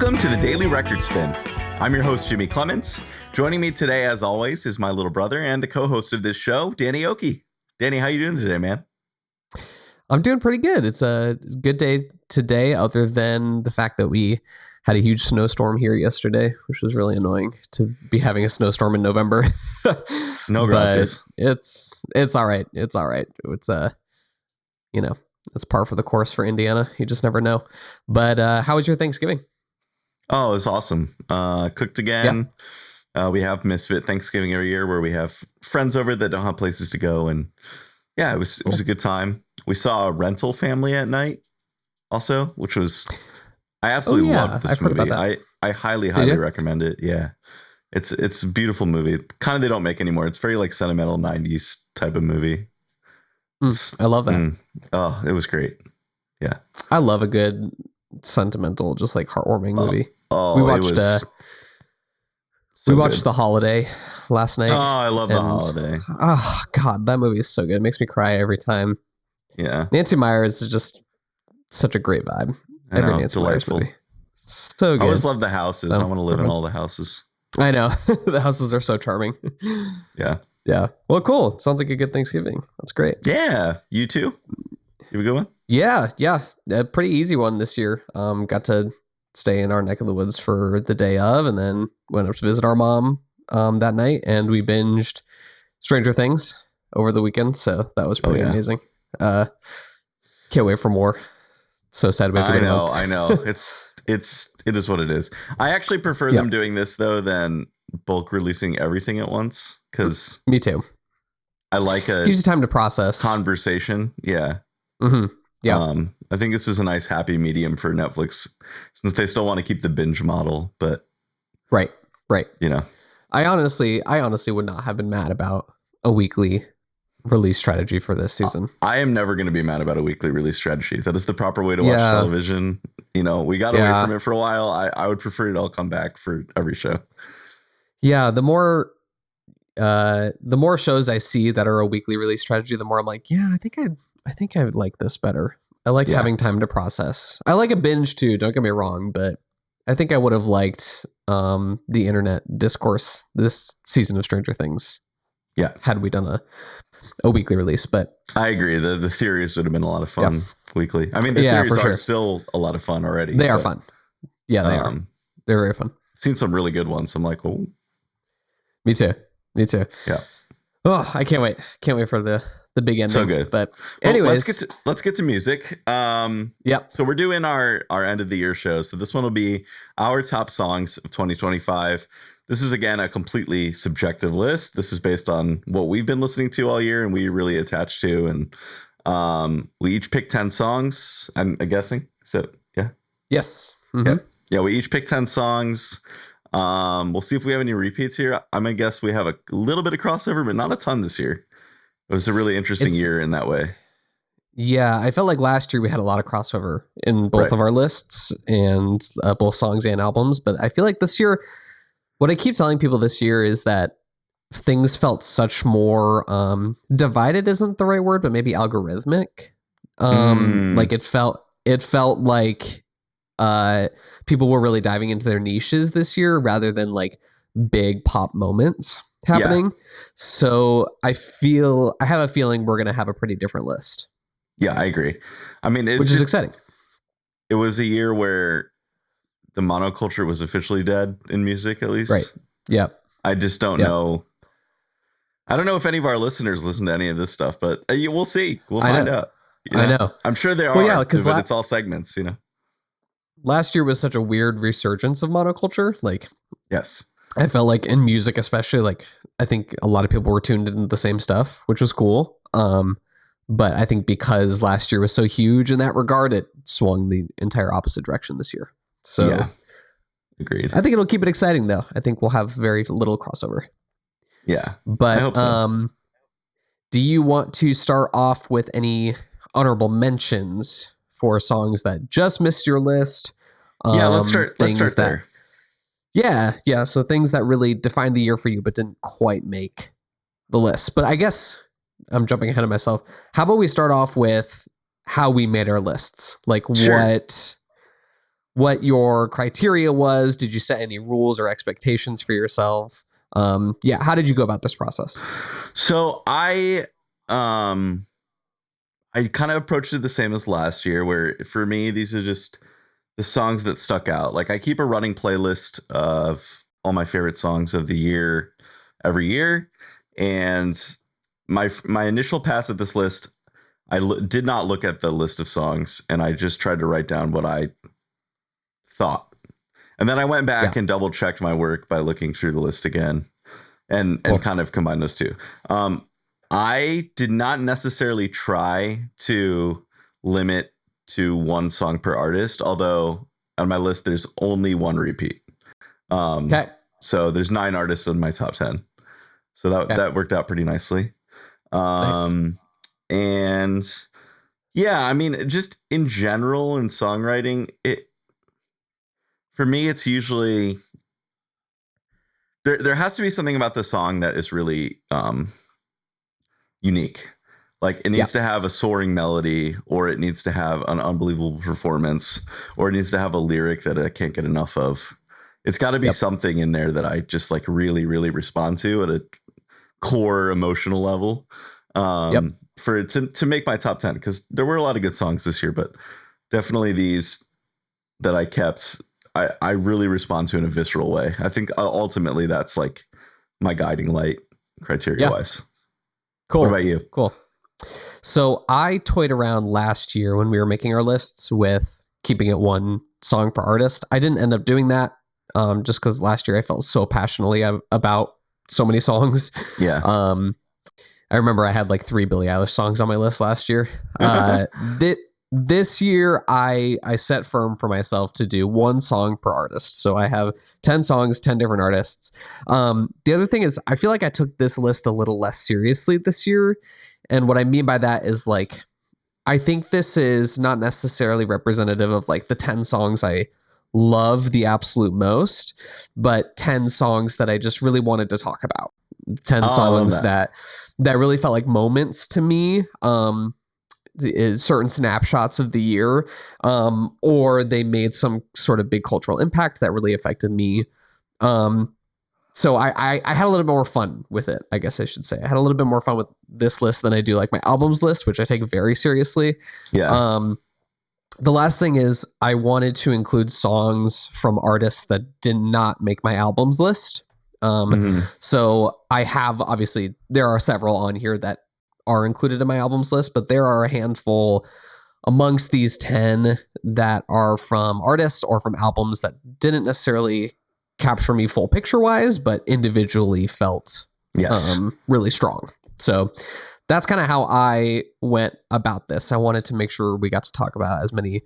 Welcome to the Daily Record Spin. I'm your host, Jimmy Clements. Joining me today, as always, is my little brother and the co-host of this show, Danny Okey. Danny, how you doing today, man? I'm doing pretty good. It's a good day today, other than the fact that we had a huge snowstorm here yesterday, which was really annoying to be having a snowstorm in November. No, gracias. It's all right. It's all right. It's it's par for the course for Indiana. You just never know. But how was your Thanksgiving? Oh, it was awesome. Cooked again. Yeah. We have Misfit Thanksgiving every year where we have friends over that don't have places to go. And yeah, it was a good time. We saw a rental family at night also, which was, I absolutely loved this movie. I highly recommend it. Yeah. It's a beautiful movie. Kind of they don't make anymore. It's very like sentimental 90s type of movie. I love that. Oh, it was great. Yeah. I love a good sentimental, just like heartwarming movie. We watched The Holiday last night. Oh, I love The Holiday. Oh God, that movie is so good. It makes me cry every time. Yeah. Nancy Meyers is just such a great vibe. Every Nancy Meyers movie. So good. I always love the houses. I want to live in all the houses. I know. The houses are so charming. Yeah. Yeah. Well, cool. Sounds like a good Thanksgiving. That's great. Yeah. You too? You have a good one? Yeah. A pretty easy one this year. Got to stay in our neck of the woods for the day of, and then went up to visit our mom that night, and we binged Stranger Things over the weekend. So that was pretty amazing. Can't wait for more. So sad about doing that. I know. It is what it is. I actually prefer them doing this though than bulk releasing everything at once, because me too. I like gives you time to process conversation. Yeah. Mm-hmm. Yeah. I think this is a nice happy medium for Netflix, since they still want to keep the binge model, but right. You know, I honestly would not have been mad about a weekly release strategy for this season. I am never going to be mad about a weekly release strategy. That is the proper way to watch television. You know, we got away from it for a while. I would prefer it all come back for every show. Yeah, the more shows I see that are a weekly release strategy, the more I'm like, I think I would like this better. I like having time to process. I like a binge too, don't get me wrong, but I think I would have liked the internet discourse this season of Stranger Things. Yeah. Had we done a weekly release, but I agree. The theories would have been a lot of fun weekly. I mean, the theories are still a lot of fun already. They are fun. Yeah, they are. They're very fun. I've seen some really good ones. I'm like, oh. Me too. Yeah. Oh, I can't wait. Can't wait for the big ending. So good. But anyways, let's get to music. So we're doing our end of the year show. So this one will be our top songs of 2025. This is, again, a completely subjective list. This is based on what we've been listening to all year and we really attached to. And we each pick 10 songs, I'm guessing. So, yeah. Yes. Mm-hmm. Yeah, we each pick 10 songs. We'll see if we have any repeats here. I'm going to guess we have a little bit of crossover, but not a ton this year. It was a really interesting year in that way. Yeah, I felt like last year we had a lot of crossover in both of our lists and both songs and albums. But I feel like this year, what I keep telling people this year is that things felt such more divided isn't the right word, but maybe algorithmic. Like it felt like people were really diving into their niches this year rather than like big pop moments happening. Yeah. So I have a feeling we're going to have a pretty different list. Yeah, I agree. I mean, which is exciting. It was a year where the monoculture was officially dead in music, at least. Right. Yeah. I just don't know. I don't know if any of our listeners listen to any of this stuff, but we'll see. We'll find out. I know. I'm sure they are, because it's all segments, you know. Last year was such a weird resurgence of monoculture. Like, yes, I felt like in music, especially, like, I think a lot of people were tuned into the same stuff, which was cool. But I think because last year was so huge in that regard, it swung the entire opposite direction this year. So, agreed. I think it'll keep it exciting, though. I think we'll have very little crossover. Yeah, but I hope so. Do you want to start off with any honorable mentions for songs that just missed your list? Let's start there. Yeah. So things that really defined the year for you, but didn't quite make the list. But I guess I'm jumping ahead of myself. How about we start off with how we made our lists? Like, what your criteria was. Did you set any rules or expectations for yourself? How did you go about this process? So I kind of approached it the same as last year, where for me, these are just the songs that stuck out. Like I keep a running playlist of all my favorite songs of the year every year. And my initial pass at this list, did not look at the list of songs, and I just tried to write down what I thought. And then I went back and double checked my work by looking through the list again and kind of combined those two. I did not necessarily try to limit to one song per artist, although on my list there's only one repeat. So there's 9 artists in my top 10. So that worked out pretty nicely. Nice. And yeah, I mean, just in general in songwriting, for me, it's usually there has to be something about the song that is really unique. Like it needs to have a soaring melody, or it needs to have an unbelievable performance, or it needs to have a lyric that I can't get enough of. It's got to be something in there that I just like really, really respond to at a core emotional level for it to make my top 10, because there were a lot of good songs this year, but definitely these that I kept, I really respond to in a visceral way. I think ultimately that's like my guiding light criteria wise. Cool. What about you? Cool. So I toyed around last year when we were making our lists with keeping it one song per artist. I didn't end up doing that just because last year I felt so passionately about so many songs. Yeah. I remember I had like 3 Billie Eilish songs on my list last year. This year I set firm for myself to do one song per artist. So I have 10 songs, 10 different artists. The other thing is I feel like I took this list a little less seriously this year. And what I mean by that is like, I think this is not necessarily representative of like the 10 songs I love the absolute most, but 10 songs that I just really wanted to talk about. 10 songs that really felt like moments to me. Certain snapshots of the year, or they made some sort of big cultural impact that really affected me. So I had a little bit more fun with it, I guess I should say. I had a little bit more fun with this list than I do like my albums list, which I take very seriously. Yeah. The last thing is I wanted to include songs from artists that did not make my albums list. So I have, obviously, there are several on here that are included in my albums list, but there are a handful amongst these 10 that are from artists or from albums that didn't necessarily capture me full picture wise, but individually felt really strong. So that's kind of how I went about this. I wanted to make sure we got to talk about as many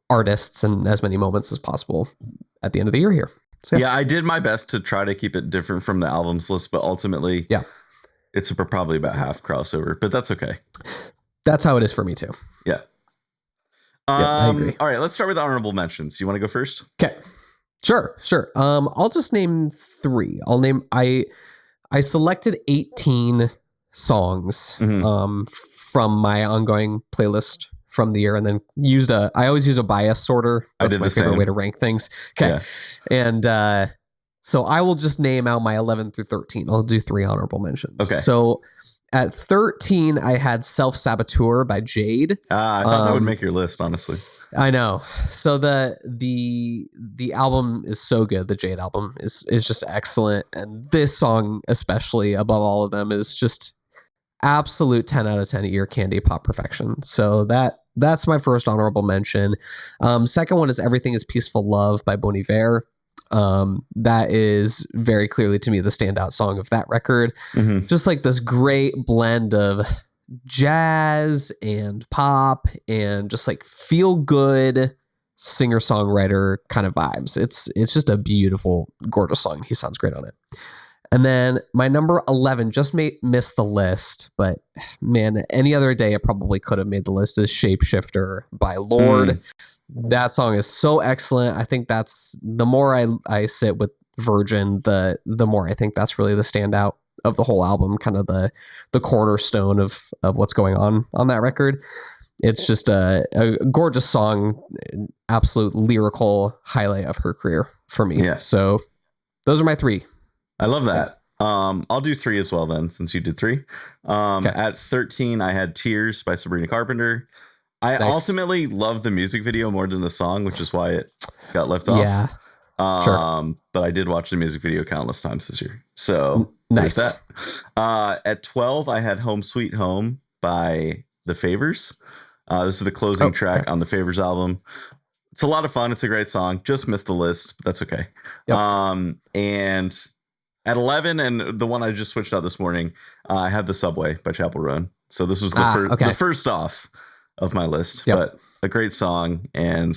artists and as many moments as possible at the end of the year here. So, yeah, I did my best to try to keep it different from the albums list, but ultimately, it's probably about half crossover, but that's okay. That's how it is for me too. Yeah. I agree. All right, let's start with honorable mentions. You want to go first? Okay. Sure. I'll just name 3. I selected 18 songs from my ongoing playlist from the year, and then I always use a bias sorter. That's my favorite way to rank things. Okay. Yeah. And so I will just name out my 11 through 13. I'll do 3 honorable mentions. Okay. So at 13, I had Self-Saboteur by Jade. I thought that would make your list, honestly. I know. So the album is so good. The Jade album is just excellent. And this song, especially above all of them, is just absolute 10 out of 10 ear candy pop perfection. So that's my first honorable mention. Second one is Everything is Peaceful Love by Bon Iver. That is very clearly to me the standout song of that record. Just like this great blend of jazz and pop and just like feel good singer-songwriter kind of vibes. It's just a beautiful, gorgeous song. He sounds great on it. And then my number 11 just missed the list, but man, any other day it probably could have made the list, is Shapeshifter by Lorde. That song is so excellent. I think that's, the more I sit with Virgin, the more I think that's really the standout of the whole album, kind of the cornerstone of what's going on that record. it's just a gorgeous song, absolute lyrical highlight of her career for me. Yeah. So those are my three. I love that. I'll do three as well then, since you did three. Okay. At 13, I had Tears by Sabrina Carpenter. I Nice. ultimately love the music video more than the song, which is why it got left off. Yeah. Sure. But I did watch the music video countless times this year. So Nice. there's that. At 12, I had Home Sweet Home by The Favors. This is the closing track on the Favors album. It's a lot of fun. It's a great song. Just missed the list, but that's okay. Yep. And at 11, and the one I just switched out this morning, I had The Subway by Chapel Roan. So this was the first off of my list, but a great song and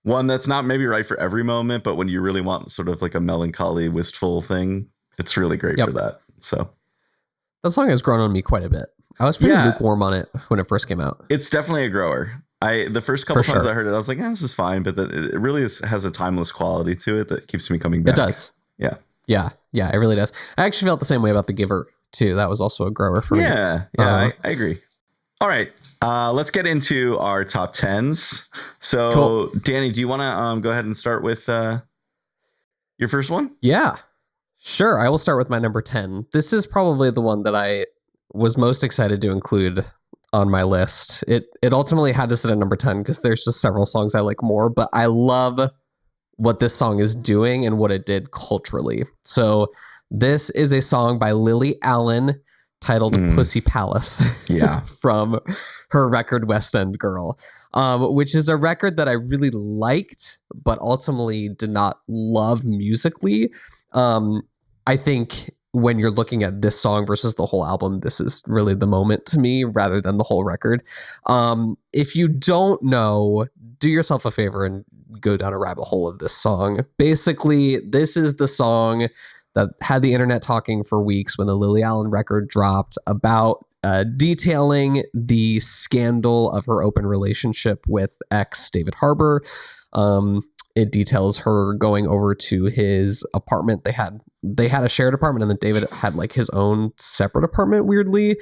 one that's not maybe right for every moment, but when you really want sort of like a melancholy, wistful thing, it's really great for that. So that song has grown on me quite a bit. I was pretty lukewarm on it when it first came out. It's definitely a grower. The first couple times I heard it, I was like, this is fine, but it really has a timeless quality to it that keeps me coming back. It does. Yeah. Yeah, it really does. I actually felt the same way about The Giver too. That was also a grower for me. Yeah, I agree. All right, let's get into our top 10s. So, cool. Danny, do you want to go ahead and start with your first one? Yeah, sure. I will start with my number 10. This is probably the one that I was most excited to include on my list. It ultimately had to sit at number 10 because there's just several songs I like more, but I love what this song is doing and what it did culturally. So this is a song by Lily Allen titled Pussy Palace. Yeah. From her record West End Girl, which is a record that I really liked, but ultimately did not love musically. I think when you're looking at this song versus the whole album, this is really the moment to me rather than the whole record. If you don't know, do yourself a favor and go down a rabbit hole of this song. Basically, this is the song that had the internet talking for weeks when the Lily Allen record dropped about detailing the scandal of her open relationship with ex David Harbour. It details her going over to his apartment. They had a shared apartment, and then David had like his own separate apartment, weirdly.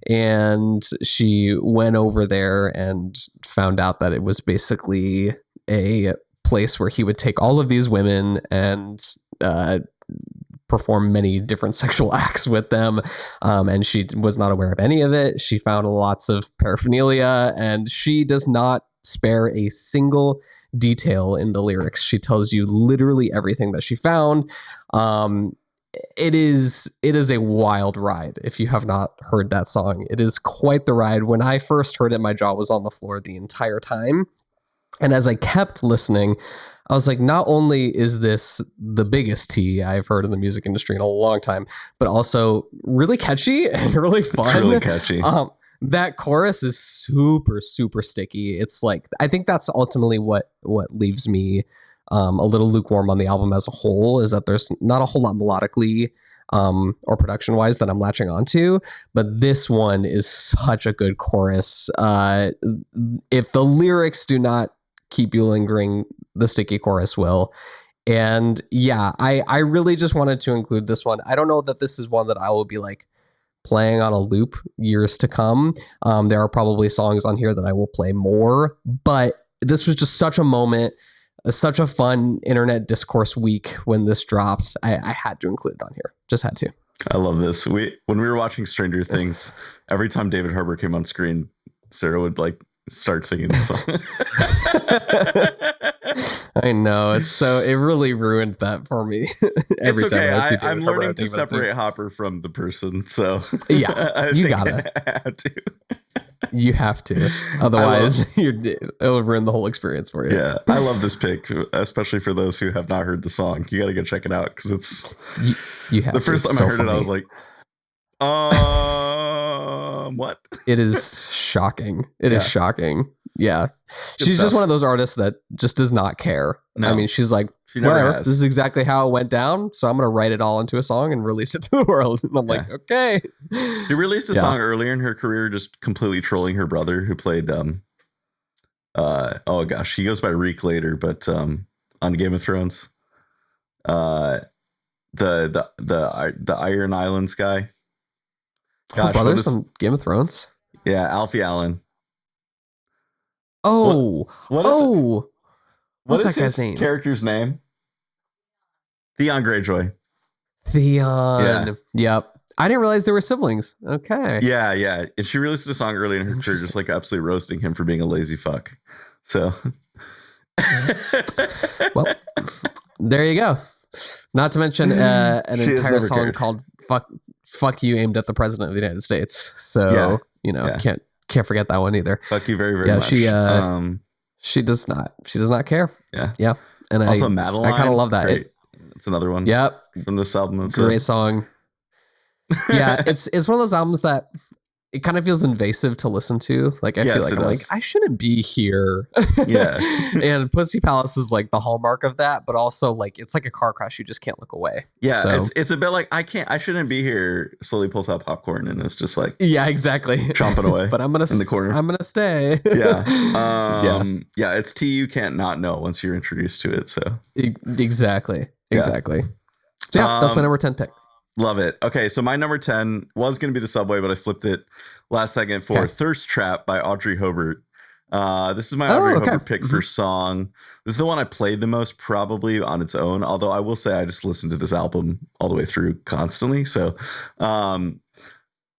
And she went over there and found out that it was basically a place where he would take all of these women and perform many different sexual acts with them. And she was not aware of any of it. She found lots of paraphernalia, and she does not spare a single detail in the lyrics. She tells you literally everything that she found. It is a wild ride. If you have not heard that song, it is quite the ride. When I first heard it, my jaw was on the floor the entire time. And as I kept listening, I was like, not only is this the biggest tea I've heard in the music industry in a long time, but also really catchy and really fun. It's really catchy. That chorus is super, super sticky. It's like, I think that's ultimately what leaves me a little lukewarm on the album as a whole, is that there's not a whole lot melodically or production wise that I'm latching onto, but this one is such a good chorus. If the lyrics do not keep you lingering, the sticky chorus will. And yeah, I really just wanted to include this one. I don't know that this is one that I will be like playing on a loop years to come. There are probably songs on here that I will play more, but this was just such a moment, such a fun internet discourse week when this dropped. I had to include it on here. Just had to. I love this. When we were watching Stranger Things, every time David Harbour came on screen, Sarah would like start singing the song. I know, it really ruined that for me. Every it's okay. Time I'm learning to separate Hopper from the person, so yeah, you gotta. I have to. You have to, otherwise it'll ruin the whole experience for you. Yeah, I love this pick, especially for those who have not heard the song. You got to go check it out because it's. You have the first time I heard it, I was like, what? It is shocking. It is shocking. Yeah. She's just one of those artists that just does not care. No. I mean, she's like, whatever, this is exactly how it went down, so I'm going to write it all into a song and release it to the world. And I'm like, okay. She released a song earlier in her career just completely trolling her brother who played, oh gosh, he goes by Reek later, but on Game of Thrones. The Iron Islands guy. Gosh, brothers on Game of Thrones? Yeah, Alfie Allen. What Oh, what is oh, what what's is that guy's his name? character's name? Theon Greyjoy. Yeah. Theon. Yep. I didn't realize they were siblings. Okay. Yeah, yeah. And she released a song early in her career, just Interesting. like absolutely roasting him for being a lazy fuck. So, Well, there you go. Not to mention an she has entire never song cared. called "Fuck You" aimed at the president of the United States. Yeah, So yeah. can't forget that one either. Fuck you very, very Yeah, much. she does not care. Yeah. Yeah, and Also, I kind of Madeline, love that. great. It's another one Yep, from this album. That's great song. Yeah, a it's one of those albums that it kind of feels invasive to listen to. Like I feel yes, like it I'm like does. I shouldn't be here. Yeah, And Pussy Palace is like the hallmark of that, but also like it's like a car crash. You just can't look away. yeah. So It's a bit like I shouldn't be here. Slowly pulls out popcorn and it's just like yeah, exactly. chomping away But in the corner. I'm gonna stay. Yeah. Yeah, Yeah, it's tea you can't not know once you're introduced to it. So exactly, yeah. exactly. So yeah, that's my number 10 pick. Love it. Okay, so my number 10 was going to be The Subway, but I flipped it last second for Okay. Thirst Trap by Audrey Hobart. This is my Oh, Audrey okay. Hobart pick for song. This is the one I played the most probably on its own, although I will say I just listened to this album all the way through constantly. So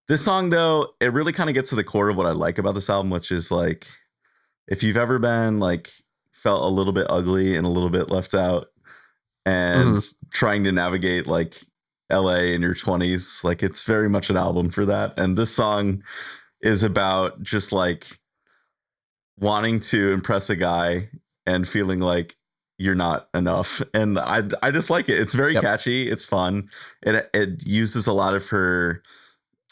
this song, though, it really kind of gets to the core of what I like about this album, which is like if you've ever been like felt a little bit ugly and a little bit left out and trying to navigate like LA in your 20s, like it's very much an album for that. And this song is about just like wanting to impress a guy and feeling like you're not enough. And I just like it. It's very catchy. It's fun. It uses a lot of her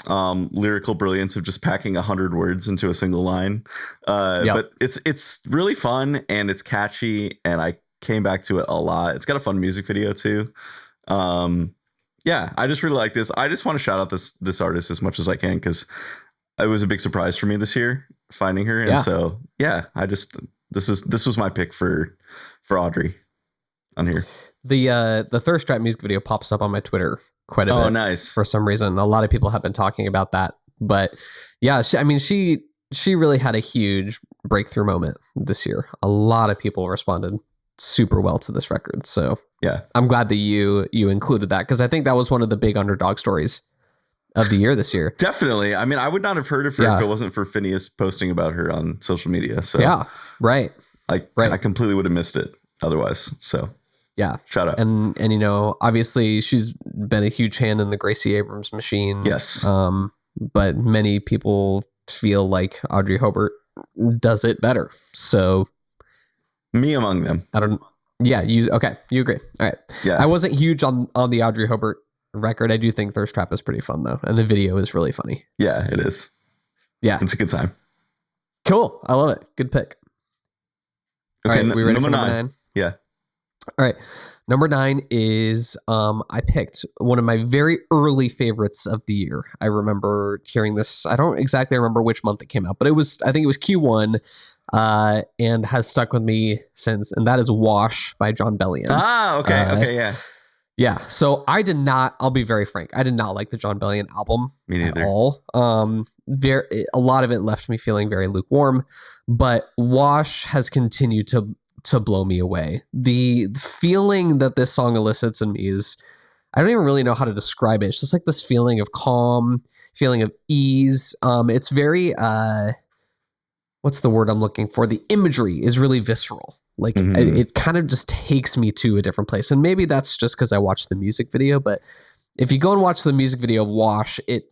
lyrical brilliance of just packing 100 words into a single line. But it's really fun and it's catchy and I came back to it a lot. It's got a fun music video too. Yeah, I just really like this. I just want to shout out this artist as much as I can because it was a big surprise for me this year finding her. And so yeah, this was my pick for Audrey on here. The Thirst Trap music video pops up on my Twitter quite a bit. Oh, nice. For some reason, a lot of people have been talking about that. But yeah, she really had a huge breakthrough moment this year. A lot of people responded super well to this record. So yeah, I'm glad that you included that because I think that was one of the big underdog stories of the year this year. Definitely. I mean, I would not have heard of her if it wasn't for Phineas posting about her on social media. So yeah, right. I completely would have missed it otherwise. So yeah, shout out. And obviously she's been a huge hand in the Gracie Abrams machine. Yes. But many people feel like Audrey Hobart does it better. So me among them. I don't. Yeah, you agree. All right. Yeah. I wasn't huge on the Audrey Hobart record. I do think Thirst Trap is pretty fun though, and the video is really funny. Yeah, it is. Yeah, it's a good time. Cool. I love it. Good pick. Okay, all right, we ready for number 9? Yeah. All right. Number 9 is I picked one of my very early favorites of the year. I remember hearing this. I don't exactly remember which month it came out, but I think it was Q1. And has stuck with me since, and that is Wash by John Bellion. Ah, okay. Okay, yeah. Yeah. So I'll be very frank. I did not like the John Bellion album me neither. At all. A lot of it left me feeling very lukewarm, but Wash has continued to blow me away. The feeling that this song elicits in me is, I don't even really know how to describe it. It's just like this feeling of calm, feeling of ease. It's very, what's the word I'm looking for? The imagery is really visceral. Like it kind of just takes me to a different place. And maybe that's just because I watched the music video, but if you go and watch the music video of Wash, it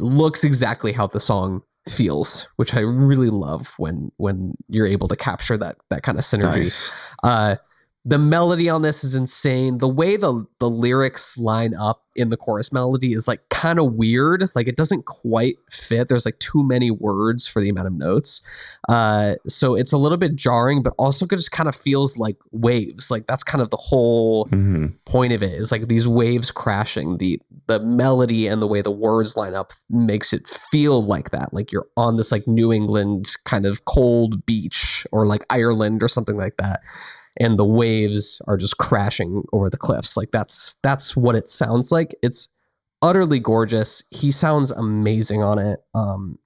looks exactly how the song feels, which I really love when you're able to capture that kind of synergy. Nice. The melody on this is insane. The way the lyrics line up in the chorus melody is like kind of weird. Like it doesn't quite fit. There's like too many words for the amount of notes. So it's a little bit jarring, but also just kind of feels like waves. Like that's kind of the whole point of it, is like these waves crashing. The melody and the way the words line up makes it feel like that. Like you're on this like New England kind of cold beach or like Ireland or something like that. And the waves are just crashing over the cliffs. Like that's what it sounds like. It's utterly gorgeous. He sounds amazing on it.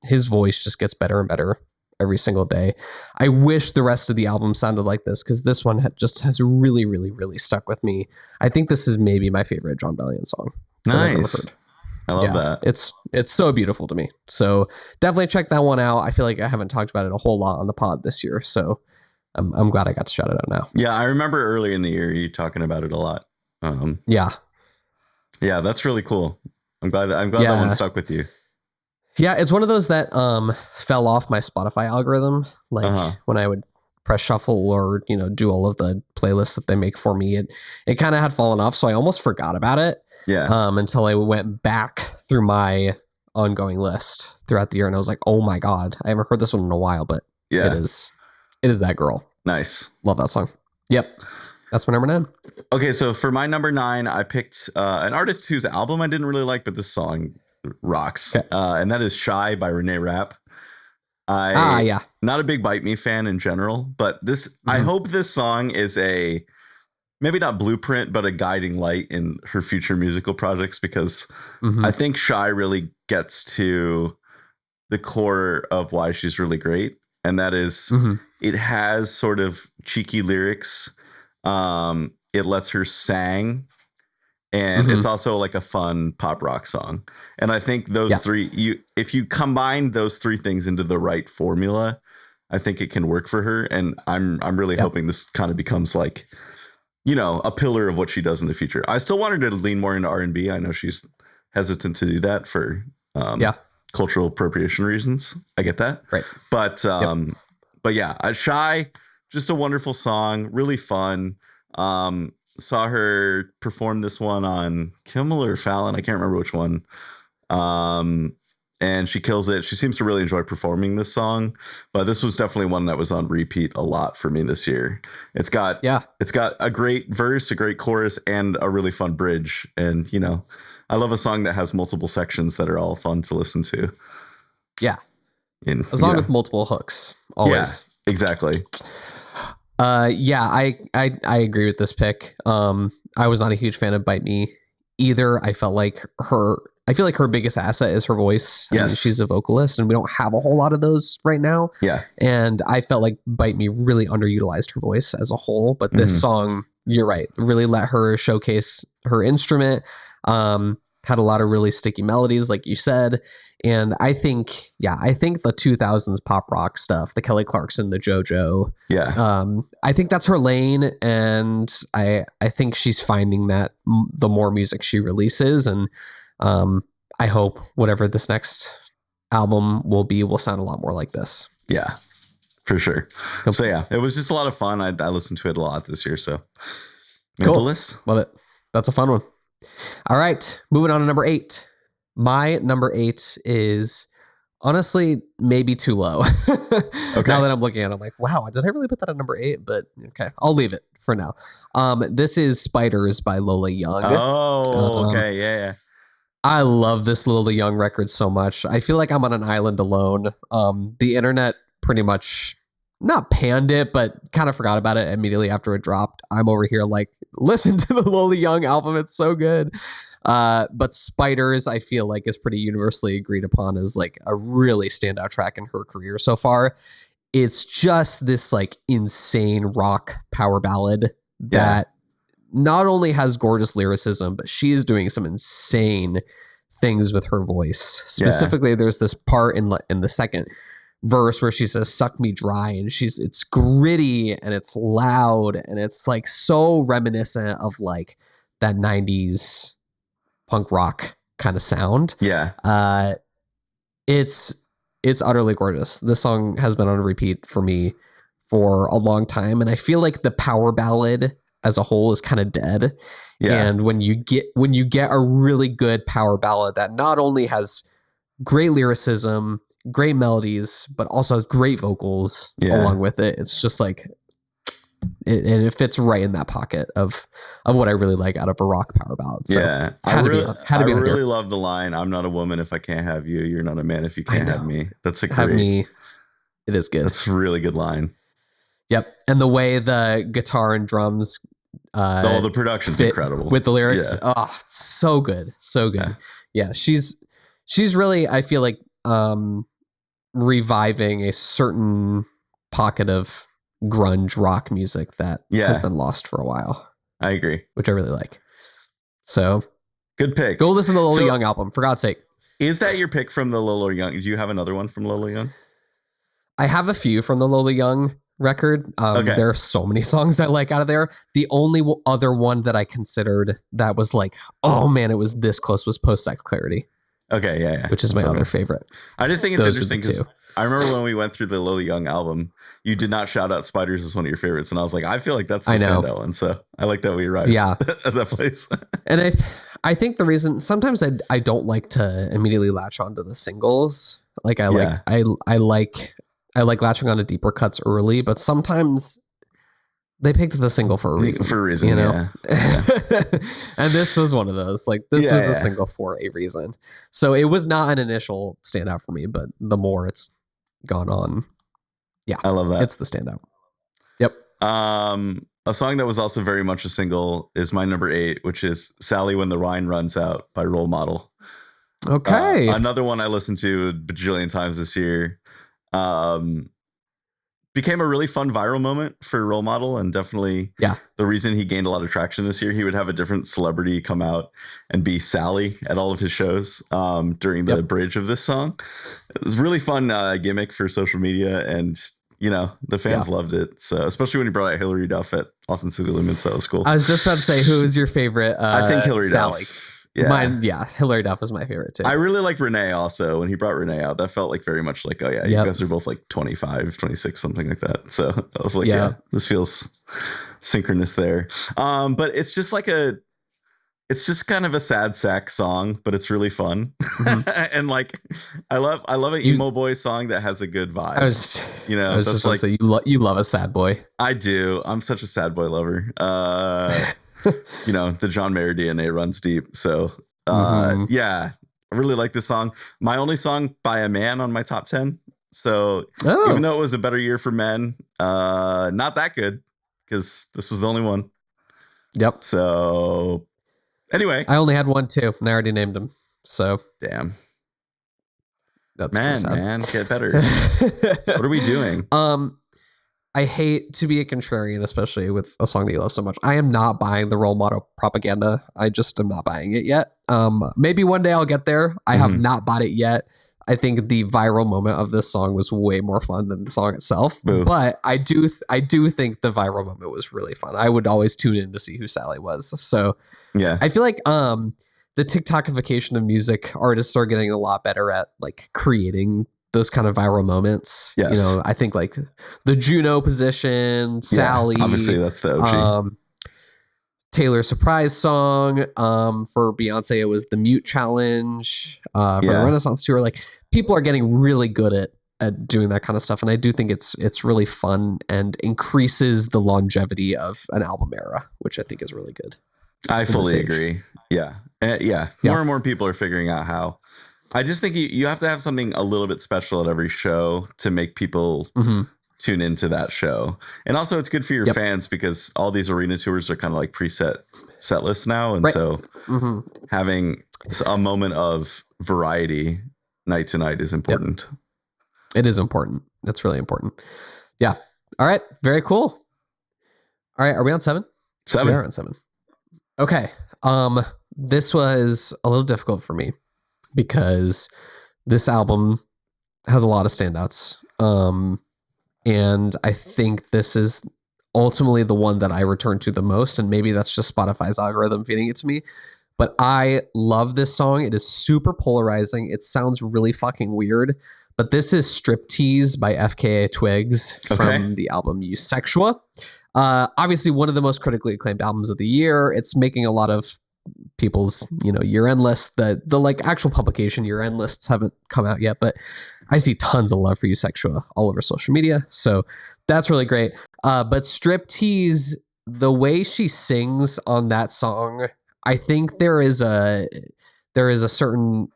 His voice just gets better and better every single day. I wish the rest of the album sounded like this, because this one just has really, really, really stuck with me. I think this is maybe my favorite John Bellion song that I've ever Nice. heard. I love that. It's so beautiful to me. So definitely check that one out. I feel like I haven't talked about it a whole lot on the pod this year, so I'm glad I got to shout it out now. Yeah, I remember early in the year you talking about it a lot. Yeah, that's really cool. I'm glad that one stuck with you. Yeah, it's one of those that fell off my Spotify algorithm. Like when I would press shuffle or do all of the playlists that they make for me, it kind of had fallen off, so I almost forgot about it. Yeah. Until I went back through my ongoing list throughout the year, and I was like, oh my god, I haven't heard this one in a while, but it is that girl. Nice. Love that song. Yep. That's my number 9. Okay, so for my number 9, I picked an artist whose album I didn't really like, but this song rocks. Okay. And that is Shy by Renee Rapp. Not a big Bite Me fan in general, but this I hope this song is a maybe not blueprint, but a guiding light in her future musical projects, because I think Shy really gets to the core of why she's really great. And that is it has sort of cheeky lyrics. It lets her sing, and it's also like a fun pop rock song. And I think those three, if you combine those three things into the right formula, I think it can work for her. And I'm really hoping this kind of becomes like, a pillar of what she does in the future. I still want her to lean more into R&B. I know she's hesitant to do that for cultural appropriation reasons. I get that. Right. But yeah, Shy, just a wonderful song, really fun. Saw her perform this one on Kimmel or Fallon. I can't remember which one. And she kills it. She seems to really enjoy performing this song, but this was definitely one that was on repeat a lot for me this year. It's got a great verse, a great chorus, and a really fun bridge. And, I love a song that has multiple sections that are all fun to listen to. Yeah. A song with multiple hooks. Always. Yeah, exactly. I agree with this pick. I was not a huge fan of Bite Me either. I feel like her biggest asset is her voice. Yes. I mean, she's a vocalist, and we don't have a whole lot of those right now. Yeah. And I felt like Bite Me really underutilized her voice as a whole. But this song, you're right, really let her showcase her instrument. Had a lot of really sticky melodies, like you said. And I think the 2000s pop rock stuff, the Kelly Clarkson, the JoJo. Yeah. I think that's her lane. And I think she's finding that the more music she releases. And I hope whatever this next album will sound a lot more like this. Yeah, for sure. So yeah, it was just a lot of fun. I listened to it a lot this year. So cool. Love it. That's a fun one. All right, moving on to number 8. My number 8 is honestly maybe too low. Okay. Now that I'm looking at it, I'm like, wow, did I really put that at number 8? But okay, I'll leave it for now. This is Spiders by Lola Young. Oh, okay. Yeah. I love this Lola Young record so much. I feel like I'm on an island alone. The internet pretty much not panned it, but kind of forgot about it immediately after it dropped. I'm over here like, listen to the Lola Young album. It's so good. But Spiders, I feel like, is pretty universally agreed upon as like a really standout track in her career so far. It's just this like insane rock power ballad that not only has gorgeous lyricism, but she is doing some insane things with her voice. Specifically, there's this part in the second verse where she says "suck me dry," and it's gritty and it's loud and it's like so reminiscent of like that 90s punk rock kind of sound. It's utterly gorgeous. This song has been on repeat for me for a long time, and I feel like the power ballad as a whole is kind of dead. And when you get a really good power ballad that not only has great lyricism, great melodies, but also has great vocals along with it, it's just like it fits right in that pocket of what I really like out of a rock power ballad. So I really love the line, "I'm not a woman if I can't have you. You're not a man if you can't have me." That's a great. Have me. It is good. That's a really good line. Yep. And the way the guitar and drums the production's incredible with the lyrics. It's so good. So good. Yeah, she's really, I feel like reviving a certain pocket of grunge rock music that has been lost for a while. I agree. Which I really like. So good pick. Go listen to the Lola Young album, for God's sake. Is that your pick from the Lola Young? Do you have another one from Lola Young? I have a few from the Lola Young record. There are so many songs I like out of there. The only other one that I considered that was like, oh man, it was this close, was Post Sex Clarity. Okay, yeah. Which is my other favorite. I just think it's interesting because I remember when we went through the Lola Young album, you did not shout out Spiders as one of your favorites. And I was like, I feel like that's the standout one. So I like that we arrived at that place. And I think the reason sometimes I don't like to immediately latch onto the singles. Like I like latching onto deeper cuts early, but sometimes they picked the single for a reason. You know? Yeah. And this was one of those. Like this was a single for a reason. So it was not an initial standout for me, but the more it's gone on, I love that. It's the standout. Yep. A song that was also very much a single is my number 8, which is Sally When the Wine Runs Out by Role Model. Okay. Another one I listened to a bajillion times this year. Became a really fun viral moment for Role Model, and definitely the reason he gained a lot of traction this year. He would have a different celebrity come out and be Sally at all of his shows during the bridge of this song. It was a really fun gimmick for social media, and the fans loved it. So especially when he brought out Hillary Duff at Austin City Limits, that was cool. I was just about to say, who is your favorite? I think Hillary Sally. Duff. Mine, Hillary Duff is my favorite too. I really like Renee also. When he brought Renee out, that felt like very much like, you guys are both like 25, 26, something like that. So I was like, this feels synchronous there. But it's just like it's just kind of a sad sack song, but it's really fun. Mm-hmm. And like, I love an emo boy song that has a good vibe. I was just like, say, you love a sad boy. I do. I'm such a sad boy lover. The John Mayer DNA runs deep. So I really like this song. My only song by a man on my top 10. So even though it was a better year for men, not that good, because this was the only one. Yep. So anyway, I only had one too, and I already named him. So damn. That's man, get better. What are we doing? I hate to be a contrarian, especially with a song that you love so much. I am not buying the Role Model propaganda. I just am not buying it yet. Maybe one day I'll get there. I have not bought it yet. I think the viral moment of this song was way more fun than the song itself. Boo. But I do think the viral moment was really fun. I would always tune in to see who Sally was. So I feel like the TikTokification of music, artists are getting a lot better at like creating those kind of viral moments. Yes. I think like the Juno position, Sally, obviously that's the OG. Taylor surprise song. For Beyonce, it was the Mute Challenge. For the Renaissance tour, like people are getting really good at doing that kind of stuff, and I do think it's really fun and increases the longevity of an album era, which I think is really good. I fully agree. More and more people are figuring out how. I just think you have to have something a little bit special at every show to make people tune into that show. And also it's good for your fans because all these arena tours are kind of like preset set lists now. And so having a moment of variety night to night is important. It is important. That's really important. Yeah. All right. Very cool. All right. Are we on 7? 7. We are on 7. Okay. This was a little difficult for me, because this album has a lot of standouts. And I think this is ultimately the one that I return to the most. And maybe that's just Spotify's algorithm feeding it to me. But I love this song. It is super polarizing. It sounds really fucking weird. But this is Striptease by FKA Twigs from the album Eusexual. Obviously, one of the most critically acclaimed albums of the year. It's making a lot of people's year-end lists. The like actual publication year-end lists haven't come out yet, but I see tons of love for Eusexual all over social media, so that's really great. But Striptease, the way she sings on that song, I think there is a certain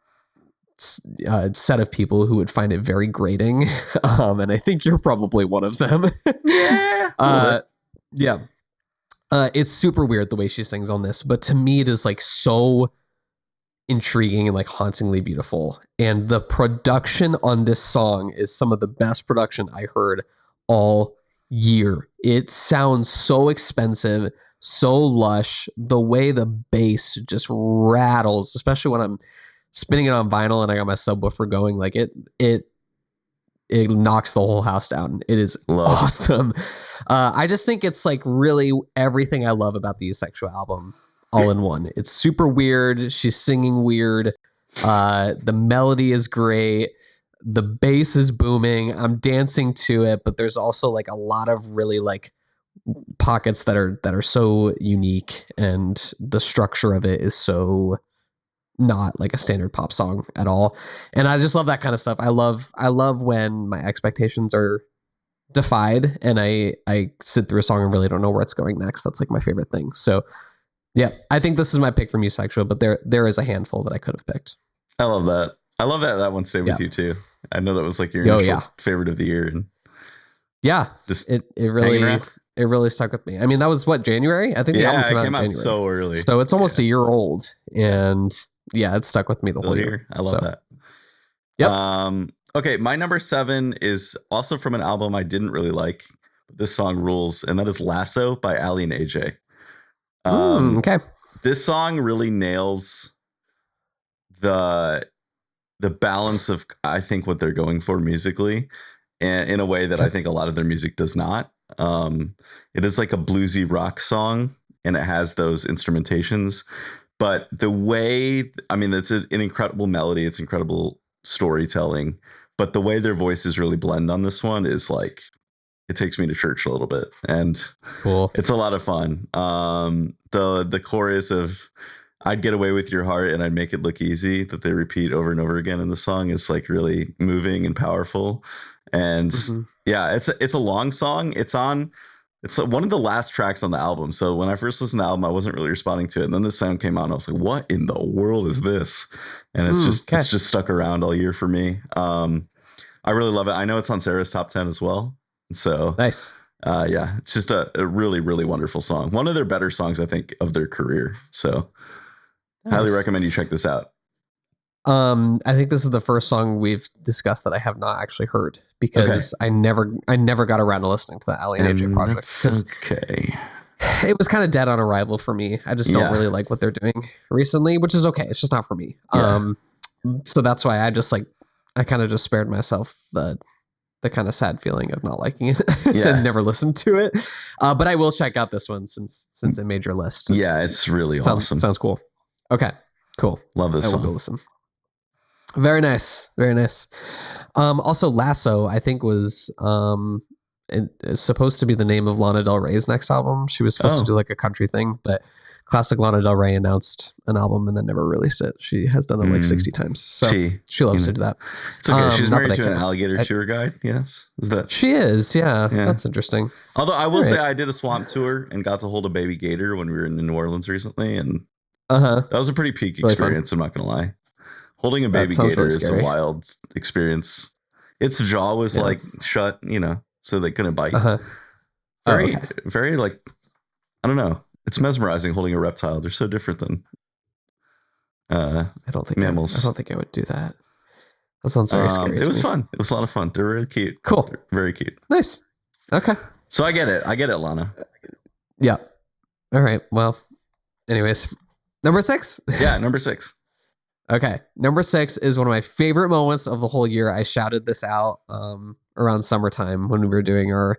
set of people who would find it very grating, and I think you're probably one of them. It's super weird the way she sings on this, but to me it is like so intriguing and like hauntingly beautiful. And the production on this song is some of the best production I heard all year. It sounds so expensive, so lush. The way the bass just rattles, especially when I'm spinning it on vinyl and I got my subwoofer going, like it knocks the whole house down. It is awesome. I just think it's like really everything I love about the Asexual album all in one. It's super weird. She's singing weird. The melody is great. The bass is booming. I'm dancing to it, but there's also like a lot of really like pockets that are so unique, and the structure of it is so not like a standard pop song at all. And I just love that kind of stuff. I love when my expectations are defied and I sit through a song and really don't know where it's going next. That's like my favorite thing. So yeah, I think this is my pick from Asexual, but there is a handful that I could have picked. I love that. I love that one stayed with you too. I know that was like your initial favorite of the year, and just it really stuck with me. I mean, that was what, January? I think the album came out January. So early. So it's almost a year old, and it stuck with me the whole year. I love that. Yep. Okay, my number 7 is also from an album I didn't really like. This song rules, and that is Lasso by Ali and AJ. Okay. This song really nails the balance of, I think, what they're going for musically, and in a way that I think a lot of their music does not. It is like a bluesy rock song, and it has those instrumentations, but the way, I mean, it's an incredible melody. It's incredible storytelling, but the way their voices really blend on this one is like, it takes me to church a little bit, and cool. It's a lot of fun. The chorus of "I'd get away with your heart and I'd make it look easy" that they repeat over and over again in the song is like really moving and powerful. And it's a long song. It's one of the last tracks on the album. So when I first listened to the album, I wasn't really responding to it. And then this sound came out and I was like, what in the world is this? And it's just stuck around all year for me. I really love it. I know it's on Sarah's top 10 as well. So nice. It's just a really, really wonderful song. One of their better songs, I think, of their career. So highly recommend you check this out. I think this is the first song we've discussed that I have not actually heard, because I never got around to listening to the Ali and AJ project. Okay. It was kind of dead on arrival for me. I just don't really like what they're doing recently, which is okay. It's just not for me. Yeah. So that's why I kind of just spared myself the kind of sad feeling of not liking it and never listened to it. But I will check out this one since it made your list. Yeah, it's really awesome. Sounds cool. Okay, cool. Love this song. I will go listen. Very nice. Very nice. Also, Lasso, I think, was supposed to be the name of Lana Del Rey's next album. She was supposed to do like a country thing, but classic Lana Del Rey announced an album and then never released it. She has done it like 60 times. So she loves to do that. It's okay. She's married to an alligator tour guide. Yes. Is that? She is. Yeah. That's interesting. Although I will say I did a swamp tour and got to hold a baby gator when we were in New Orleans recently. And that was a pretty peak experience. I'm not going to lie. Holding a baby gator is a wild experience. Its jaw was like shut, so they couldn't bite. Very like, I don't know. It's mesmerizing holding a reptile. They're so different than I don't think mammals. I don't think I would do that. That sounds very scary. It was fun. It was a lot of fun. They're really cute. Cool. They're very cute. Nice. Okay. So I get it, Lana. Yeah. All right. Well, anyways, number 6. Yeah, number 6. Okay. Number 6 is one of my favorite moments of the whole year. I shouted this out around summertime when we were doing our,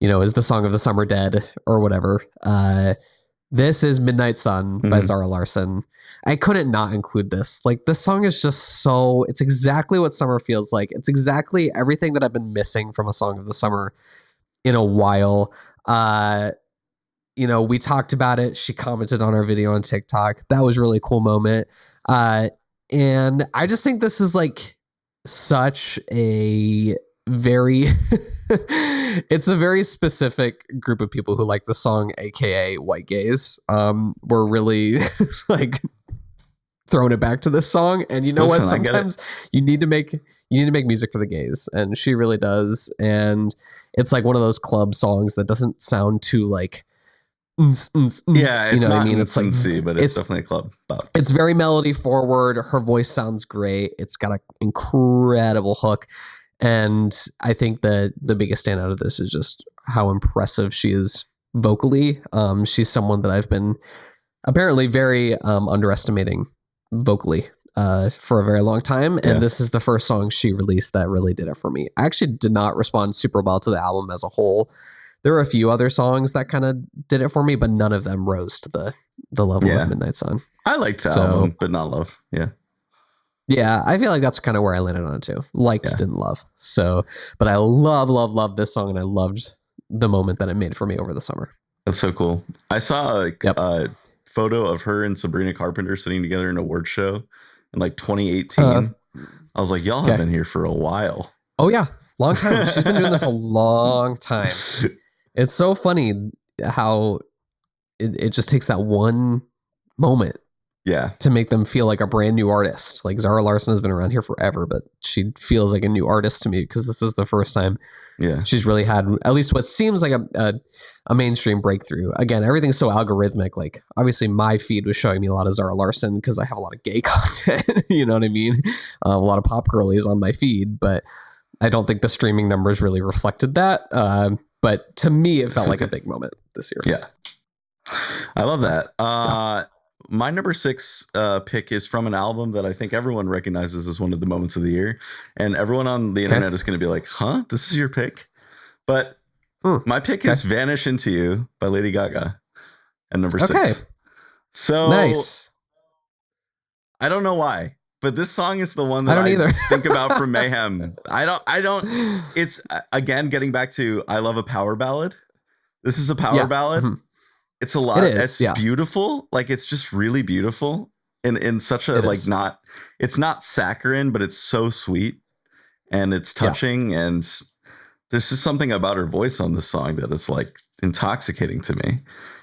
is the song of the summer dead or whatever. This is Midnight Sun by Zara Larsson. I couldn't not include this. Like, this song is just it's exactly what summer feels like. It's exactly everything that I've been missing from a song of the summer in a while. We talked about it. She commented on our video on TikTok. That was a really cool moment. And I just think this is like such a very it's a very specific group of people who like the song, aka white gays. We're really like throwing it back to this song. And what? Sometimes you need to make music for the gays, and she really does. And it's like one of those club songs that doesn't sound too like Yeah, you it's know what I not mean? It's like C, but it's definitely a club bop. it's very melody forward. Her voice sounds great. It's got an incredible hook. And I think that the biggest standout of this is just how impressive she is vocally. She's someone that I've been apparently very underestimating vocally for a very long time. And Yeah. this is the first song she released that really did it for me. I actually did not respond super well to the album as a whole. There were a few other songs that kind of did it for me, but none of them rose to the level of Midnight Sun. I liked the album, but not love. Yeah. Yeah, I feel like that's kind of where I landed on it too. Liked, didn't love. So, but I love this song, and I loved the moment that it made for me over the summer. That's so cool. I saw a photo of her and Sabrina Carpenter sitting together in an award show in like 2018. I was like, y'all have been here for a while. Oh yeah, long time. She's been doing this a long time. It's so funny how it just takes that one moment to make them feel like a brand new artist. Like Zara Larsson has been around here forever, but she feels like a new artist to me because this is the first time she's really had at least what seems like a mainstream breakthrough. Again, everything's so algorithmic. Like obviously my feed was showing me a lot of Zara Larsson because I have a lot of gay content, you know what I mean? A lot of pop girlies on my feed, but I don't think the streaming numbers really reflected that. But to me, it felt like a big moment this year. Yeah. I love that. My number 6 pick is from an album that I think everyone recognizes as one of the moments of the year. And everyone on the internet is going to be like, huh, this is your pick? But my pick is Vanish Into You by Lady Gaga at number 6. So nice. I don't know why, but this song is the one that I think about from Mayhem. I don't, it's again, getting back to, I love a power ballad. This is a power ballad. Mm-hmm. It's a lot. It's beautiful. Like it's just really beautiful in such a it's not saccharine, but it's so sweet and it's touching. And there's just something about her voice on this song that is like intoxicating to me.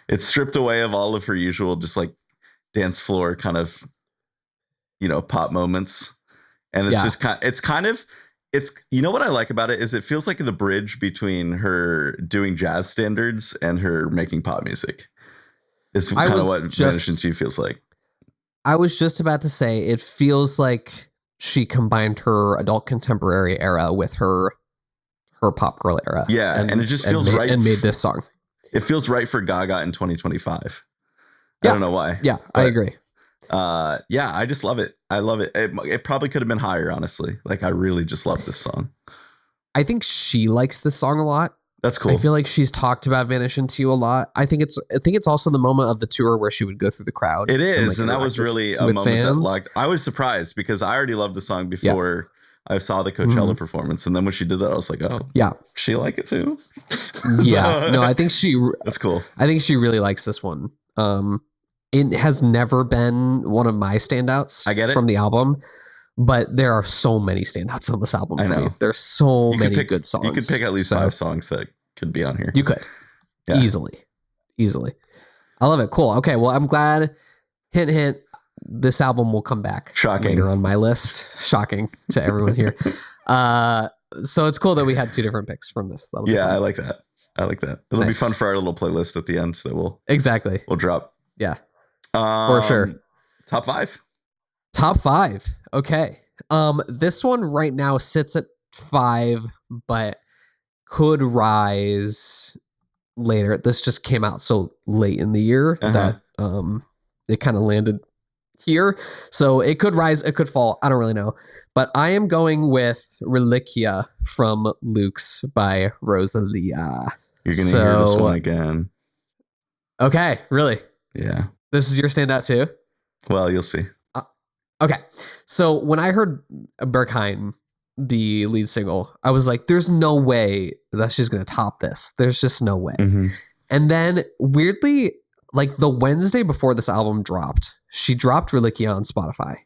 It's stripped away of all of her usual, just like dance floor kind of, pop moments. And it's just it's you know what I like about it is it feels like the bridge between her doing jazz standards and her making pop music. It's kind of what Vanish Into You feels like. I was just about to say it feels like she combined her adult contemporary era with her pop girl era. Yeah, and it just feels right and made this song. It feels right for Gaga in 2025. I don't know why. Yeah, I agree. I just love it. I love it. It probably could have been higher, honestly. Like I really just love this song. I think she likes this song a lot. That's cool. I feel like she's talked about Vanish Into You a lot. I think it's also the moment of the tour where she would go through the crowd. It is, and that was really a moment fans. That I was surprised because I already loved the song before I saw the Coachella performance, and then when she did that, I was like, oh, she like it too. No, I think that's cool. I think she really likes this one. It has never been one of my standouts. I get it from the album, but there are so many standouts on this album. I know me. There's so many good songs. You could pick at least 5 songs that could be on here. You could easily. I love it. Cool. Okay. Well, I'm glad. Hint, hint. This album will come back later on my list. Shocking to everyone here. So it's cool that we had 2 different picks from this. I like that. It'll be fun for our little playlist at the end that we'll drop. Yeah. For sure. Top 5. Okay. This one right now sits at 5, but could rise later. This just came out so late in the year that it kind of landed here. So it could rise, it could fall. I don't really know. But I am going with Reliquia from Luke's by Rosalia. You're going to hear this one again. Okay, really? Yeah. This is your standout too? Well, you'll see. Okay. So when I heard Berghain, the lead single, I was like, there's no way that she's going to top this. There's just no way. Mm-hmm. And then weirdly, like the Wednesday before this album dropped, she dropped Reliquia on Spotify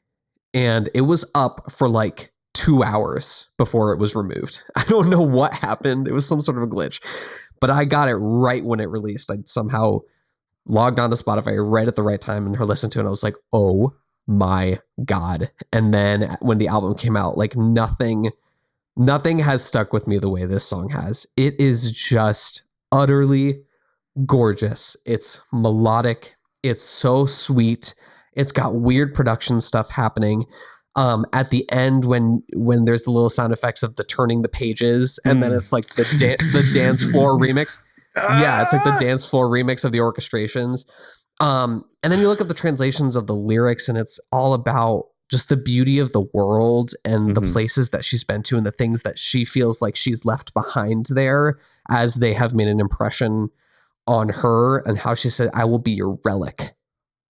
and it was up for like 2 hours before it was removed. I don't know what happened. It was some sort of a glitch, but I got it right when it released. I somehow logged onto Spotify right at the right time and listened to it. And I was like, oh my God. And then when the album came out, like nothing has stuck with me the way this song has. It is just utterly gorgeous. It's melodic. It's so sweet. It's got weird production stuff happening. At the end, when there's the little sound effects of the turning the pages, and then it's like the dance floor remix. Yeah, it's like the dance floor remix of the orchestrations. And then you look up the translations of the lyrics, and it's all about just the beauty of the world and the places that she's been to and the things that she feels like she's left behind there as they have made an impression on her, and how she said, "I will be your relic."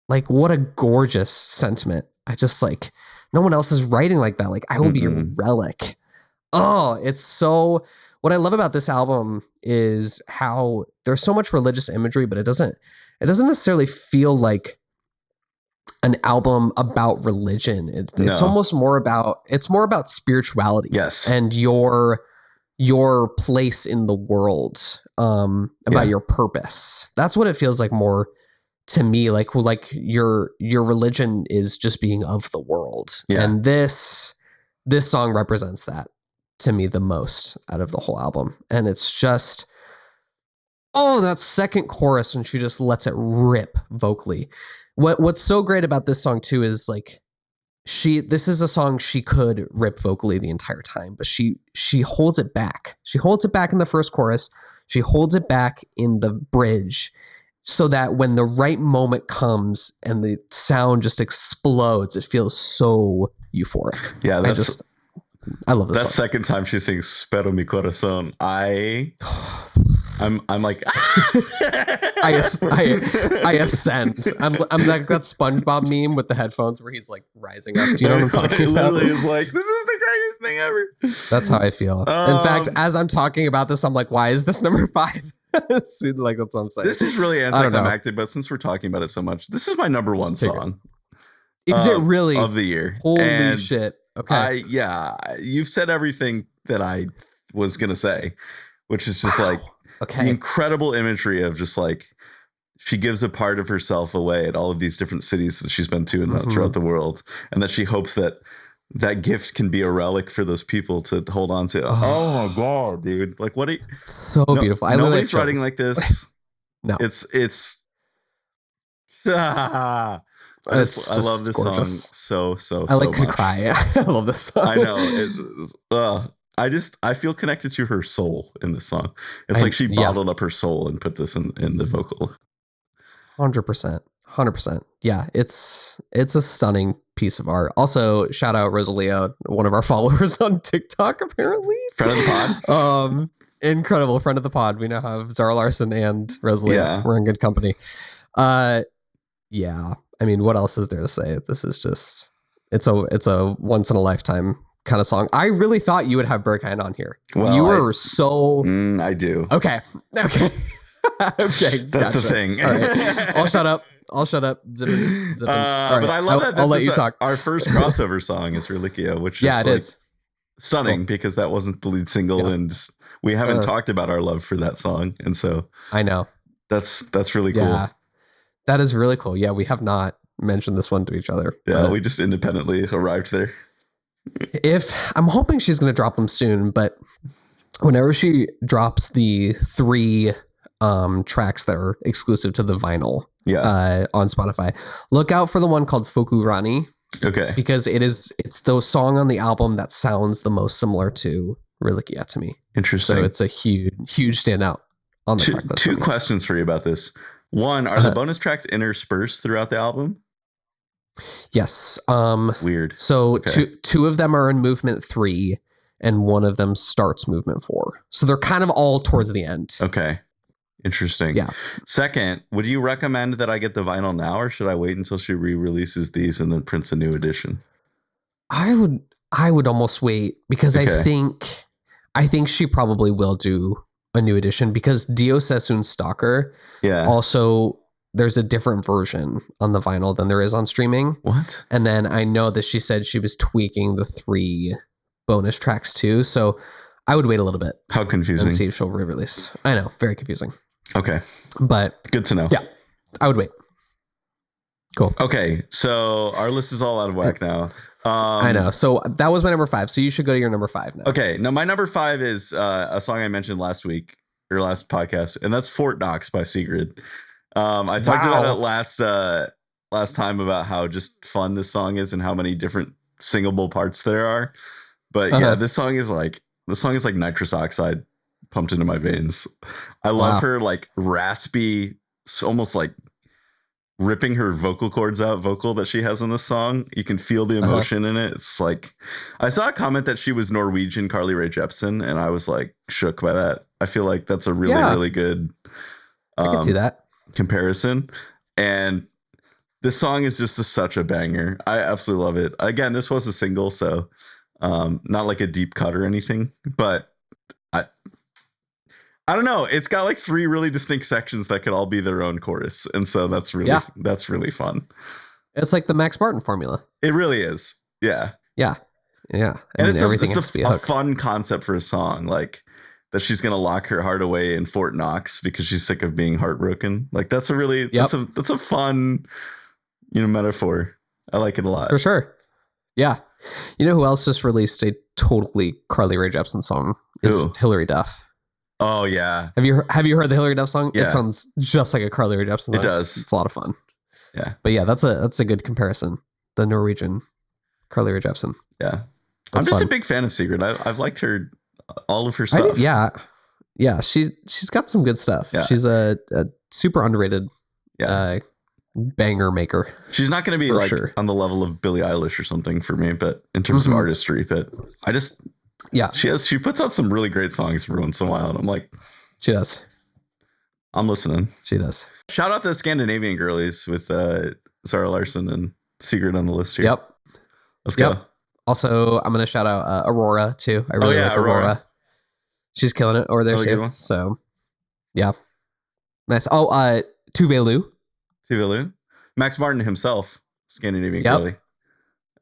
Like, what a gorgeous sentiment. I just like, no one else is writing like that. Like, I will be your relic. Oh, it's so, what I love about this album is how there's so much religious imagery, but it doesn't necessarily feel like an album about religion. It's almost more about, it's more about spirituality. Yes. And your place in the world, about your purpose. That's what it feels like more to me. Like your religion is just being of the world. Yeah. And this song represents that to me the most out of the whole album. And it's just, that second chorus when she just lets it rip vocally. What's so great about this song too is like, this is a song she could rip vocally the entire time, but she holds it back. She holds it back in the first chorus. She holds it back in the bridge, so that when the right moment comes and the sound just explodes, it feels so euphoric. Yeah, I love this song. That second time she sings "Spero mi corazón," I'm like, I ascend. I'm like that SpongeBob meme with the headphones where he's like rising up. Do you know what I'm talking about? Literally is like, this is the greatest thing ever. That's how I feel. In fact, as I'm talking about this, I'm like, why is this number 5? See, like, that's what I'm saying. This is really anticlimactic, but since we're talking about it so much, this is my number 1 song. Is it really? Of the year. Holy shit. Okay. You've said everything that I was going to say, which is just like, the incredible imagery of just like, she gives a part of herself away at all of these different cities that she's been to and throughout the world. And that she hopes that gift can be a relic for those people to hold on to. Oh my God, dude. Like, what so beautiful. Nobody's writing like this. No. It's I love this gorgeous song so I like much. Could cry. I love this song. I know. I feel connected to her soul in this song. It's like she bottled up her soul and put this in the vocal. 100%. Yeah, it's a stunning piece of art. Also, shout out Rosalia, one of our followers on TikTok, apparently. Friend of the pod. Incredible friend of the pod. We now have Zara Larson and Rosalia. Yeah. We're in good company. Yeah. I mean, what else is there to say? This is just, it's a once in a lifetime kind of song. I really thought you would have Berghain on here. Well, you were I do. Okay. Okay. That's the thing. All right. I'll shut up. Zip in. All right. But I love that I'll let you talk. Our first crossover song is Reliquia, which is is stunning because that wasn't the lead single, and we haven't talked about our love for that song, and so I know that's really cool. Yeah, that is really cool. Yeah, we have not mentioned this one to each other. Yeah, we just independently arrived there. I'm hoping she's going to drop them soon, but whenever she drops the 3 tracks that are exclusive to the vinyl on Spotify, look out for the one called Foku Rani. Okay. Because it's the song on the album that sounds the most similar to Reliquia to me. Interesting. So it's a huge standout on the track list. 2 questions for you about this. One, are the bonus tracks interspersed throughout the album? Yes. Weird. So two of them are in movement 3 and one of them starts movement 4. So they're kind of all towards the end. Okay. Interesting. Yeah. Second, would you recommend that I get the vinyl now, or should I wait until she re-releases these and then prints a new edition? I would almost wait, because I think she probably will do a new edition, because Dios es un stalker. Yeah. Also, there's a different version on the vinyl than there is on streaming. What? And then I know that she said she was tweaking the 3 bonus tracks too. So I would wait a little bit. How confusing. And see if she'll re-release. I know. Very confusing. Okay. But good to know. Yeah. I would wait. Cool. Okay. So our list is all out of whack now. I know. So that was my number 5. So you should go to your number 5 now. Okay. Now my number 5 is a song I mentioned last week. or last podcast, and that's Fort Knox by Sigrid. I talked about it last time about how just fun this song is and how many different singable parts there are. But yeah, this song is like nitrous oxide pumped into my veins. I love her like raspy, almost like ripping her vocal cords out vocal that she has in this song. You can feel the emotion in it. It's like, I saw a comment that she was Norwegian Carly Rae Jepsen, and I was like shook by that. I feel like that's a really good I can see that comparison. And this song is just such a banger. I absolutely love it. Again, this was a single, so not like a deep cut or anything, but I don't know. It's got like 3 really distinct sections that could all be their own chorus. And so that's really fun. It's like the Max Martin formula. It really is. Yeah. Yeah. Yeah. And it's a fun concept for a song, like that she's going to lock her heart away in Fort Knox because she's sick of being heartbroken. Like that's a fun, metaphor. I like it a lot. For sure. Yeah. You know who else just released a totally Carly Rae Jepsen song? Is Hilary Duff. Oh yeah. Have you heard the Hilary Duff song? Yeah. It sounds just like a Carly Rae Jepsen song. It does. It's a lot of fun. Yeah. But yeah, that's a good comparison. The Norwegian Carly Rae Jepsen. Yeah. I'm just a big fan of Sigrid. I've liked her, all of her stuff. Yeah. She's got some good stuff. Yeah. She's a super underrated banger maker. She's not going to be on the level of Billie Eilish or something for me, but in terms of artistry, but I just, she puts out some really great songs every once in a while, and I'm like, she does. I'm listening. She does. Shout out the Scandinavian girlies with Zara Larsson and Sigrid on the list here. Yep. Let's go. Also, I'm going to shout out Aurora too. I really like Aurora. She's killing it over there too. So, yeah, nice. Oh, Tuvalu. Max Martin himself, Scandinavian girly.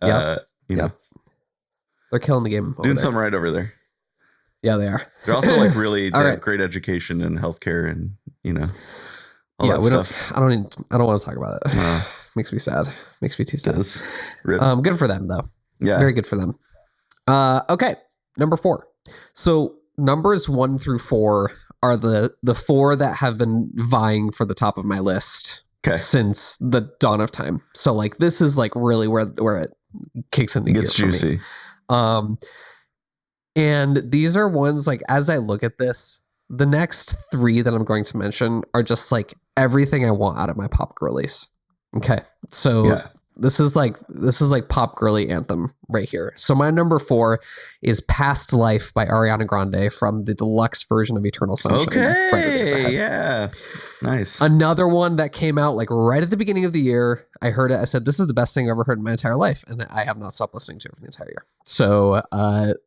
They're killing the game. Doing something right over there. Yeah, they are. They're also like really have great education and healthcare and all that stuff. I don't want to talk about it. No. Makes me sad. Makes me too sad. Good for them though. Yeah, very good for them. Okay, number 4. So numbers 1 through 4 are the 4 that have been vying for the top of my list since the dawn of time. So like this is like really where it kicks into gear. It's juicy. And these are ones like, as I look at this, the next 3 that I'm going to mention are just like everything I want out of my pop girlies. Okay. So this is like pop girly anthem right here. So my number 4 is Past Life by Ariana Grande from the deluxe version of Eternal Sunshine. Okay. Yeah. Nice. Another one that came out like right at the beginning of the year. I heard it. I said, this is the best thing I've ever heard in my entire life. And I have not stopped listening to it for the entire year. So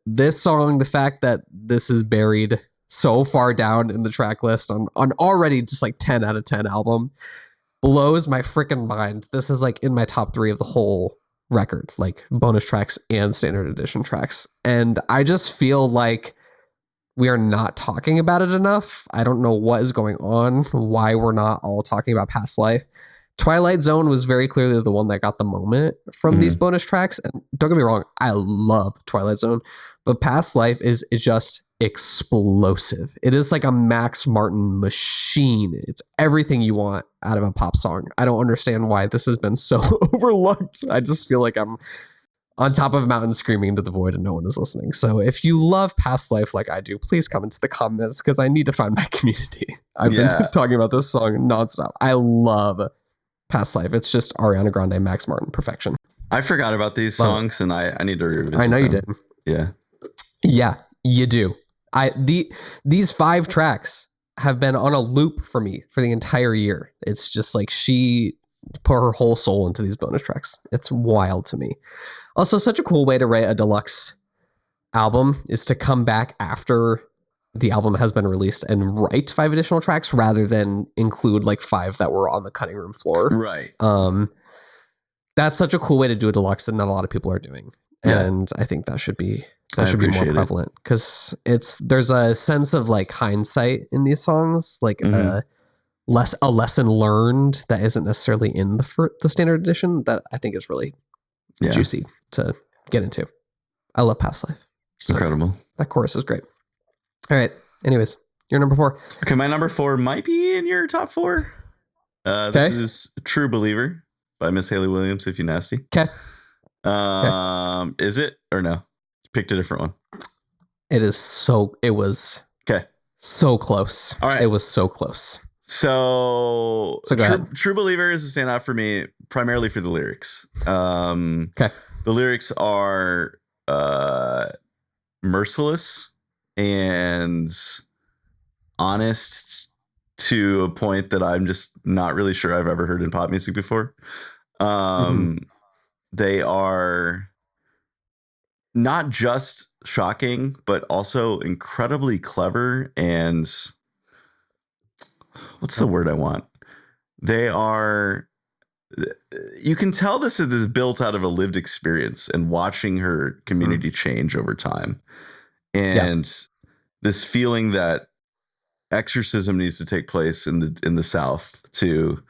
this song, the fact that this is buried so far down in the track list on already just like 10 out of 10 album blows my freaking mind. This is like in my top 3 of the whole record, like bonus tracks and standard edition tracks. And I just feel like we are not talking about it enough. I don't know what is going on, why we're not all talking about Past Life. Twilight Zone was very clearly the one that got the moment from these bonus tracks. And don't get me wrong, I love Twilight Zone, but Past Life is just explosive. It is like a Max Martin machine. It's everything you want out of a pop song. I don't understand why this has been so overlooked. I just feel like I'm on top of a mountain screaming into the void and no one is listening. So if you love Past Life like I do, please come into the comments because I need to find my community. I've been talking about this song nonstop. I love Past Life. It's just Ariana Grande, Max Martin, perfection. I forgot about these songs and I need to revisit I know them. You did. Yeah. Yeah, you do. These 5 tracks have been on a loop for me for the entire year. It's just like she put her whole soul into these bonus tracks. It's wild to me. Also, such a cool way to write a deluxe album is to come back after the album has been released and write 5 additional tracks rather than include like 5 that were on the cutting room floor. Right. That's such a cool way to do a deluxe that not a lot of people are doing. And I think that should be more prevalent because there's a sense of like hindsight in these songs, like a lesson learned that isn't necessarily in the standard edition that I think is really juicy to get into. I love Past Life. It's incredible. That chorus is great. All right. Anyways, Your number 4. Okay, my number 4 might be in your top 4. This is True Believer by Miss Haley Williams, If You Nasty. Okay. Is it or no? Picked a different one. It was okay. So close. All right. It was so close. So True Believer is a standout for me, primarily for the lyrics. Okay. The lyrics are merciless and honest to a point that I'm just not really sure I've ever heard in pop music before. They are not just shocking, but also incredibly clever. And what's the word I want? They are, you can tell this is built out of a lived experience and watching her community change over time. And this feeling that exorcism needs to take place in the South to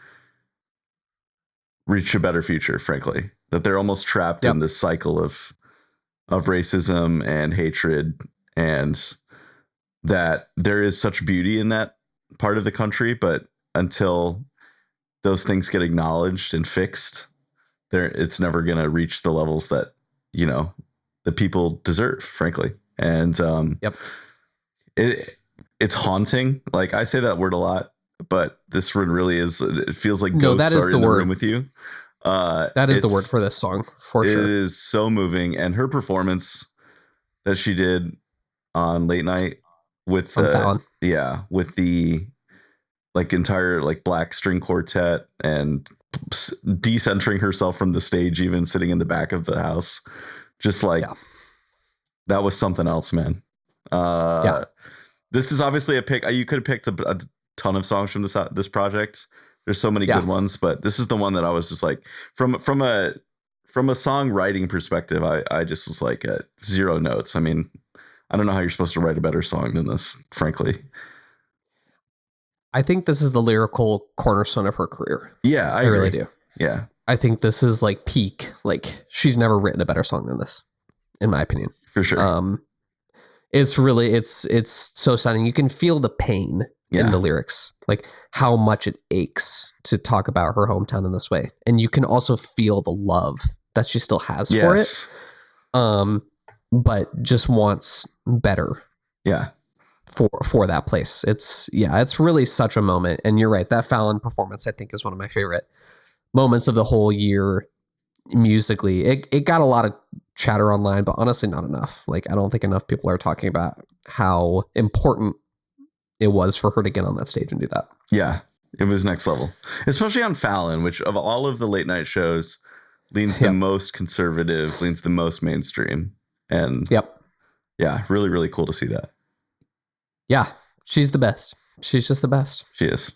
reach a better future, frankly, that they're almost trapped in this cycle of racism and hatred, and that there is such beauty in that part of the country, but until those things get acknowledged and fixed, it's never going to reach the levels that, you know, the people deserve, frankly. And it's haunting. Like, I say that word a lot, but this word really is, it feels like ghosts are in the room with you. That is the word for this song, for sure. It is so moving. And her performance that she did on Late Night with Fallon. with the like entire like black string quartet and decentering herself from the stage, even sitting in the back of the house, just like that was something else, man. This is obviously a pick. You could have picked a ton of songs from this project. There's so many good ones, but this is the one that I was just like, from a songwriting perspective, I just was like at 0 notes. I mean, I don't know how you're supposed to write a better song than this, frankly. I think this is the lyrical cornerstone of her career. Yeah, I really do. Yeah. I think this is like peak. Like, she's never written a better song than this, in my opinion. For sure. It's really, it's so stunning. You can feel the pain in the lyrics, like how much it aches to talk about her hometown in this way. And you can also feel the love that she still has for it. But just wants better. Yeah. For that place. It's really such a moment. And you're right. That Fallon performance, I think, is one of my favorite moments of the whole year musically. It got a lot of chatter online, but honestly not enough. Like, I don't think enough people are talking about how important it was for her to get on that stage and do that. Yeah, it was next level, especially on Fallon, which of all of the late night shows leans the most conservative, leans the most mainstream. And yeah, really, really cool to see that. Yeah, she's the best. She's just the best. She is.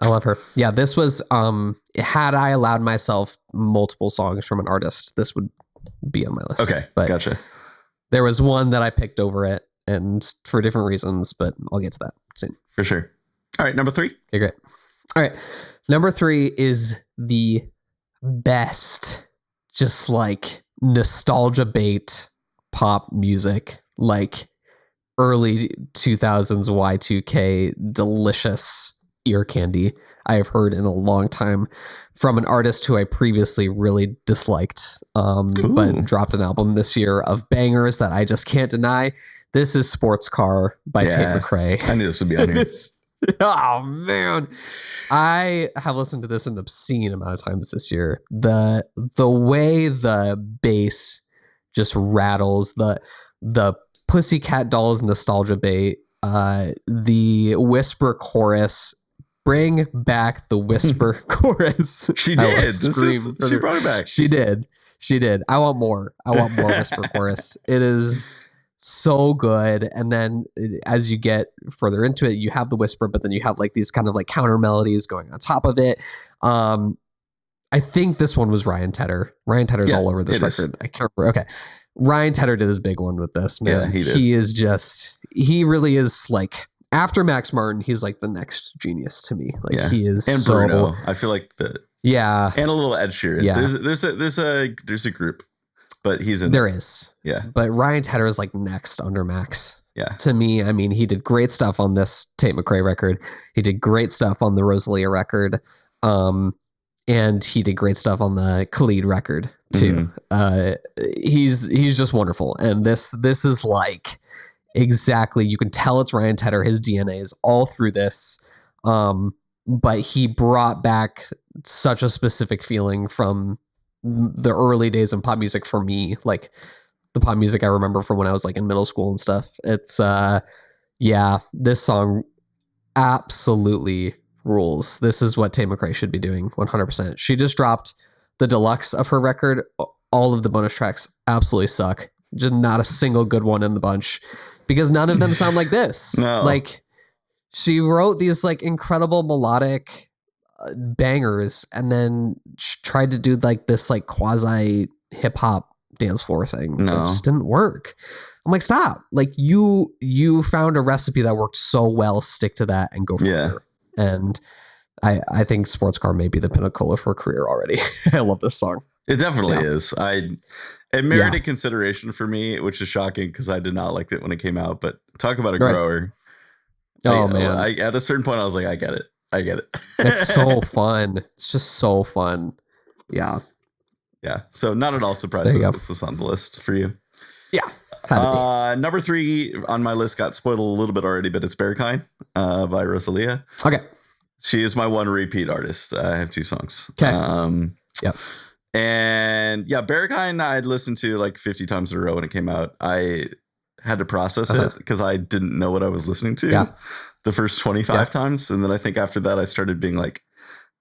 I love her. Yeah, this was, had I allowed myself multiple songs from an artist, this would be on my list. Okay, but gotcha. There was one that I picked over it, and for different reasons, but I'll get to that soon. For sure. All right, number 3. Okay, great. All right, number 3 is the best, just like nostalgia bait pop music, like early 2000s Y2K delicious ear candy I have heard in a long time from an artist who I previously really disliked, but dropped an album this year of bangers that I just can't deny. This is Sports Car by Tate McRae. I knew this would be on here. Oh man, I have listened to this an obscene amount of times this year. The way the bass just rattles, the Pussycat Dolls nostalgia bait, the whisper chorus. Bring back the whisper chorus. She did. She brought it back. She did. I want more whisper chorus. It is so good. And then as you get further into it, you have the whisper, but then you have like these kind of like counter melodies going on top of it. I think this one was Ryan Tedder. Ryan Tedder's all over this record. I can't remember. Okay. Ryan Tedder did his big one with this, man. Yeah, he did. He really is like, after Max Martin, he's like the next genius to me. Like he is, and Bruno. I feel like and a little Ed Sheeran. Yeah, there's a group, but he's in there is. Yeah, but Ryan Tedder is like next under Max. Yeah. to me. I mean, he did great stuff on this Tate McRae record. He did great stuff on the Rosalia record. And he did great stuff on the Khalid record too. He's just wonderful. And this is like exactly, you can tell it's Ryan Tedder. His DNA is all through this. But he brought back such a specific feeling from the early days of pop music for me, like the pop music I remember from when I was like in middle school and stuff. It's this song absolutely rules. This is what Tate McRae should be doing 100%. She just dropped the deluxe of her record. All of the bonus tracks absolutely suck. Just not a single good one in the bunch because none of them sound like this. No. Like, she wrote these like incredible melodic bangers and then tried to do like this like quasi hip hop dance floor thing that just didn't work. I'm like, stop. Like you found a recipe that worked so well, stick to that and go further. And I think Sports Car may be the pinnacle of her career already. I love this song. It definitely is. It merited consideration for me, which is shocking because I did not like it when it came out, but talk about a grower. Oh man. At a certain point I was like, I get it. It's so fun. It's just so fun. Yeah. Yeah. So not at all surprised that this is on the list for you. Yeah. Number 3 on my list got spoiled a little bit already, but it's Berghain by Rosalia. Okay. She is my one repeat artist. I have 2 songs. Okay. Yep. And yeah, Berghain I'd listened to like 50 times in a row when it came out. I had to process it because I didn't know what I was listening to the first 25 times. And then I think after that, I started being like,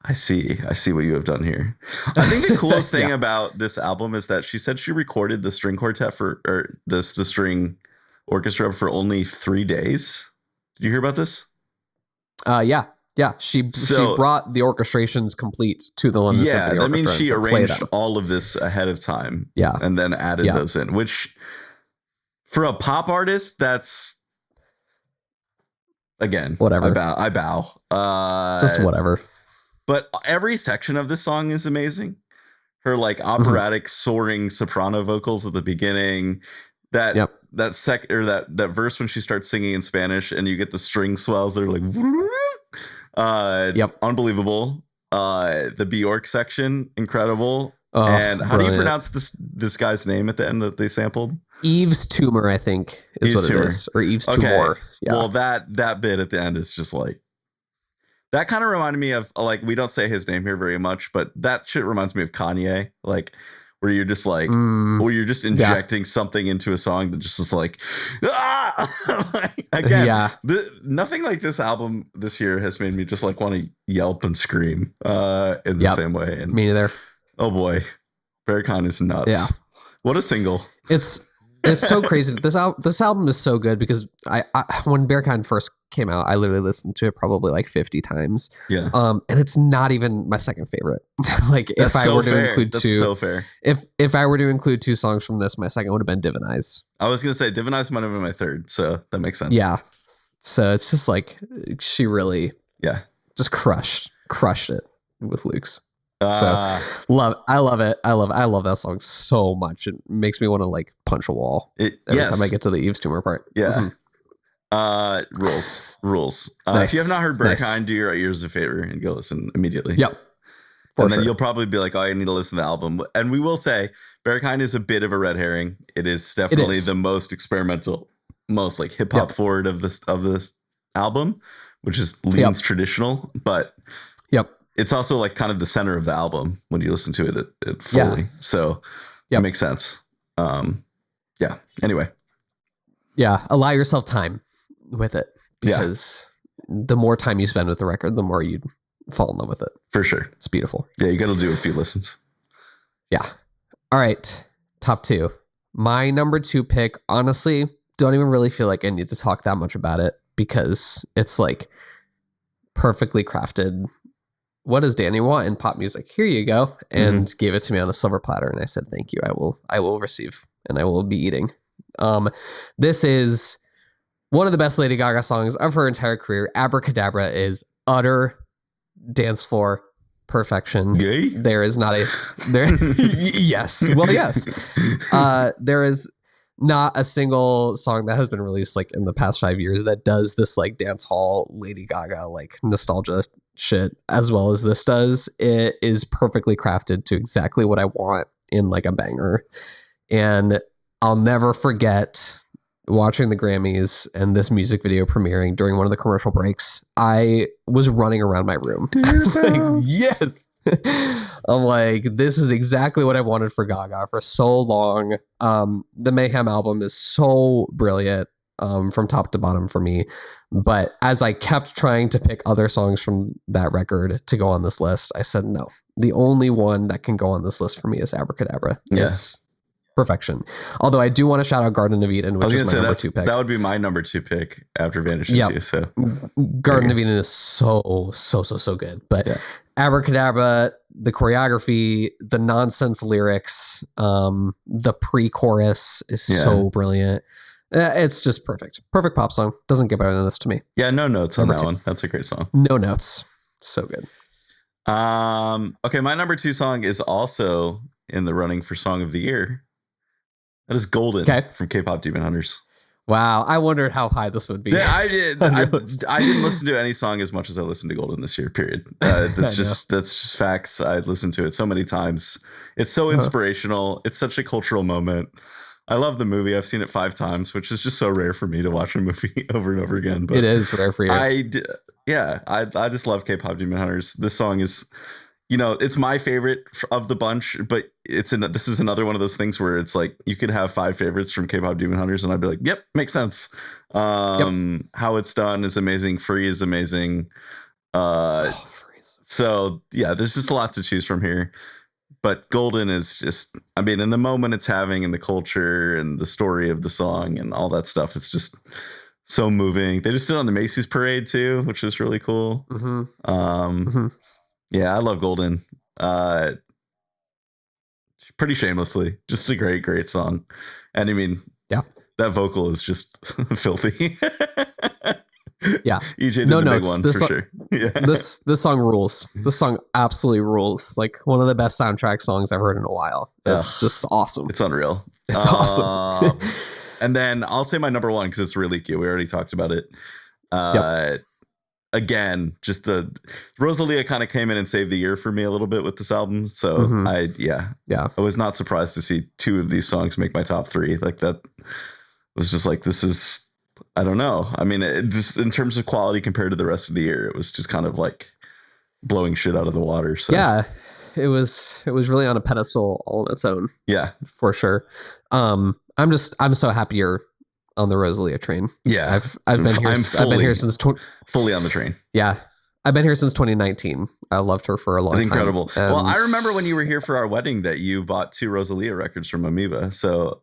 I see what you have done here. I think the coolest thing about this album is that she said she recorded the string quartet the string orchestra for only 3 days. Did you hear about this? Yeah. She brought the orchestrations complete to the London Symphony Orchestra. That means she arranged all of this ahead of time. Yeah. And then added those in, which for a pop artist, that's again, whatever. I bow. Just whatever. But every section of this song is amazing. Her like operatic soaring soprano vocals at the beginning, that verse when she starts singing in Spanish and you get the string swells that are like unbelievable. The Bjork section, incredible. And how do you pronounce this guy's name at the end that they sampled? Eve's Tumor, I think is what it is, or Eve's Tumor. Yeah. Well, that bit at the end is just like, that kind of reminded me of, like, we don't say his name here very much, but that shit reminds me of Kanye, like where you're just like, where you're just injecting something into a song that just is like, again, nothing like this album this year has made me just like want to yelp and scream in the same way. And me neither. Oh boy, Berghain is nuts. Yeah. What a single. It's so crazy. This album is so good because I when Berghain first came out, I literally listened to it probably like 50 times. Yeah. And it's not even my second favorite. Like if I were to include two, if I were to include 2 songs from this, my second would have been Divin Eyes. I was gonna say Divin Eyes might have been my third, so that makes sense. Yeah. So it's just like she really just crushed it with Luke's. So I love it. I love that song so much. It makes me want to like punch a wall every time I get to the Eve's Tumor part. Yeah. Rules. If you have not heard Berghain, do your ears a favor and go listen immediately. Yep. And then you'll probably be like, oh, I need to listen to the album. And we will say Berghain is a bit of a red herring. It is definitely the most experimental, most like hip hop forward of this album, which is leans traditional, but it's also like kind of the center of the album when you listen to it fully. So it makes sense. Anyway. Yeah. Allow yourself time with it because the more time you spend with the record, the more you fall in love with it. For sure. It's beautiful. Yeah. You got to do a few listens. Yeah. All right. Top 2. My number 2 pick, honestly, don't even really feel like I need to talk that much about it because it's like perfectly crafted. What does Danny want in pop music? Here you go. And gave it to me on a silver platter. And I said, thank you. I will receive and I will be eating. This is one of the best Lady Gaga songs of her entire career. Abracadabra is utter dance floor perfection. Gay? There is not a there. Yes. Well, yes. There is not a single song that has been released like in the past 5 years that does this like dance hall Lady Gaga like nostalgia shit as well as this does. It is perfectly crafted to exactly what I want in like a banger. And I'll never forget watching the Grammys and this music video premiering during one of the commercial breaks. I was running around my room. I was like, yes. I'm like, this is exactly what I wanted for Gaga for so long. The Mayhem album is so brilliant from top to bottom for me. But as I kept trying to pick other songs from that record to go on this list, I said, no, the only one that can go on this list for me is Abracadabra. Yeah. It's perfection. Although I do want to shout out Garden of Eden, which is my number 2 pick. That would be my number 2 pick after Vanishing Too. So Garden of Eden is so good. But Abracadabra, the choreography, the nonsense lyrics, the pre-chorus is so brilliant. It's just perfect. Perfect pop song. Doesn't get better than this to me. Yeah, no notes on that one. That's a great song. No notes. So good. Okay, my number 2 song is also in the running for Song of the Year. That is Golden from K-Pop Demon Hunters. Wow, I wondered how high this would be. Yeah, I did. I didn't listen to any song as much as I listened to Golden this year. Period. That's just facts. I listened to it so many times. It's so inspirational. It's such a cultural moment. I love the movie. I've seen it 5 times, which is just so rare for me to watch a movie over and over again. But it is rare for you. I just love K-Pop Demon Hunters. This song is, it's my favorite of the bunch, but this is another one of those things where it's like you could have 5 favorites from K-Pop Demon Hunters and I'd be like, yep, makes sense. How it's done is amazing. Free is amazing. So yeah, there's just a lot to choose from here. But Golden is just, in the moment it's having and the culture and the story of the song and all that stuff, it's just so moving. They just did it on the Macy's parade too, which is really cool. Yeah, I love Golden. Pretty shamelessly, just a great song. And that vocal is just filthy. Yeah, EJ did the big one for sure. Yeah, this song rules. This song absolutely rules. Like one of the best soundtrack songs I've heard in a while. It's just awesome. It's unreal. It's awesome. And then I'll say my number 1 because it's really cute. We already talked about it. Again, just the Rosalia kind of came in and saved the year for me a little bit with this album. So I was not surprised to see 2 of these songs make my top 3. Like that was just like, this is, I don't know. Just in terms of quality compared to the rest of the year, it was just kind of like blowing shit out of the water. So yeah, it was really on a pedestal all on its own. Yeah, for sure. I'm so happy you're on the Rosalia train. Yeah, I've been here since fully on the train. Yeah, I've been here since 2019. I loved her for a long time. Incredible. Well, I remember when you were here for our wedding that you bought 2 Rosalia records from Amoeba. So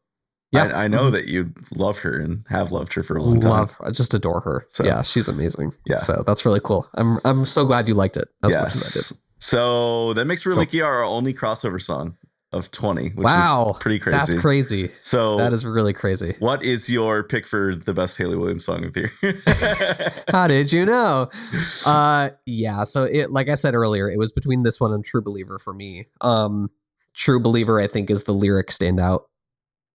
yeah, I know that you love her and have loved her for a long time. I just adore her. So, yeah, she's amazing. Yeah, so that's really cool. I'm so glad you liked it as much as I did. So that makes Reliki our only crossover song of 20, which is pretty crazy. That's crazy. So that is really crazy. What is your pick for the best Hayley Williams song of the year? How did you know? Yeah. So it, like I said earlier, it was between this one and True Believer for me. True Believer, I think, is the lyric standout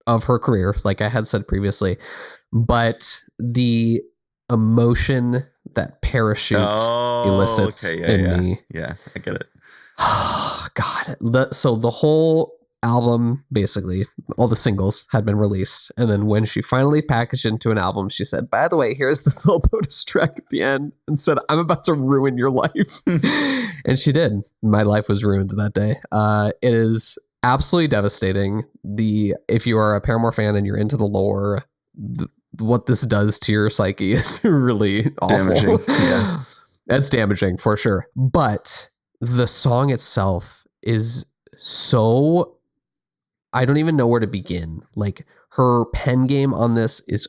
of her career, like I had said previously, but the emotion that Parachute elicits in me. Yeah, I get it. Oh, God. So the whole album, basically, all the singles had been released. And then when she finally packaged into an album, she said, by the way, here's this little bonus track at the end, and said, I'm about to ruin your life. And she did. My life was ruined that day. It is absolutely devastating. If you are a Paramore fan and you're into the lore, what this does to your psyche is really awful. Damaging. Yeah. It's damaging for sure. But the song itself is so, I don't even know where to begin. Like, her pen game on this is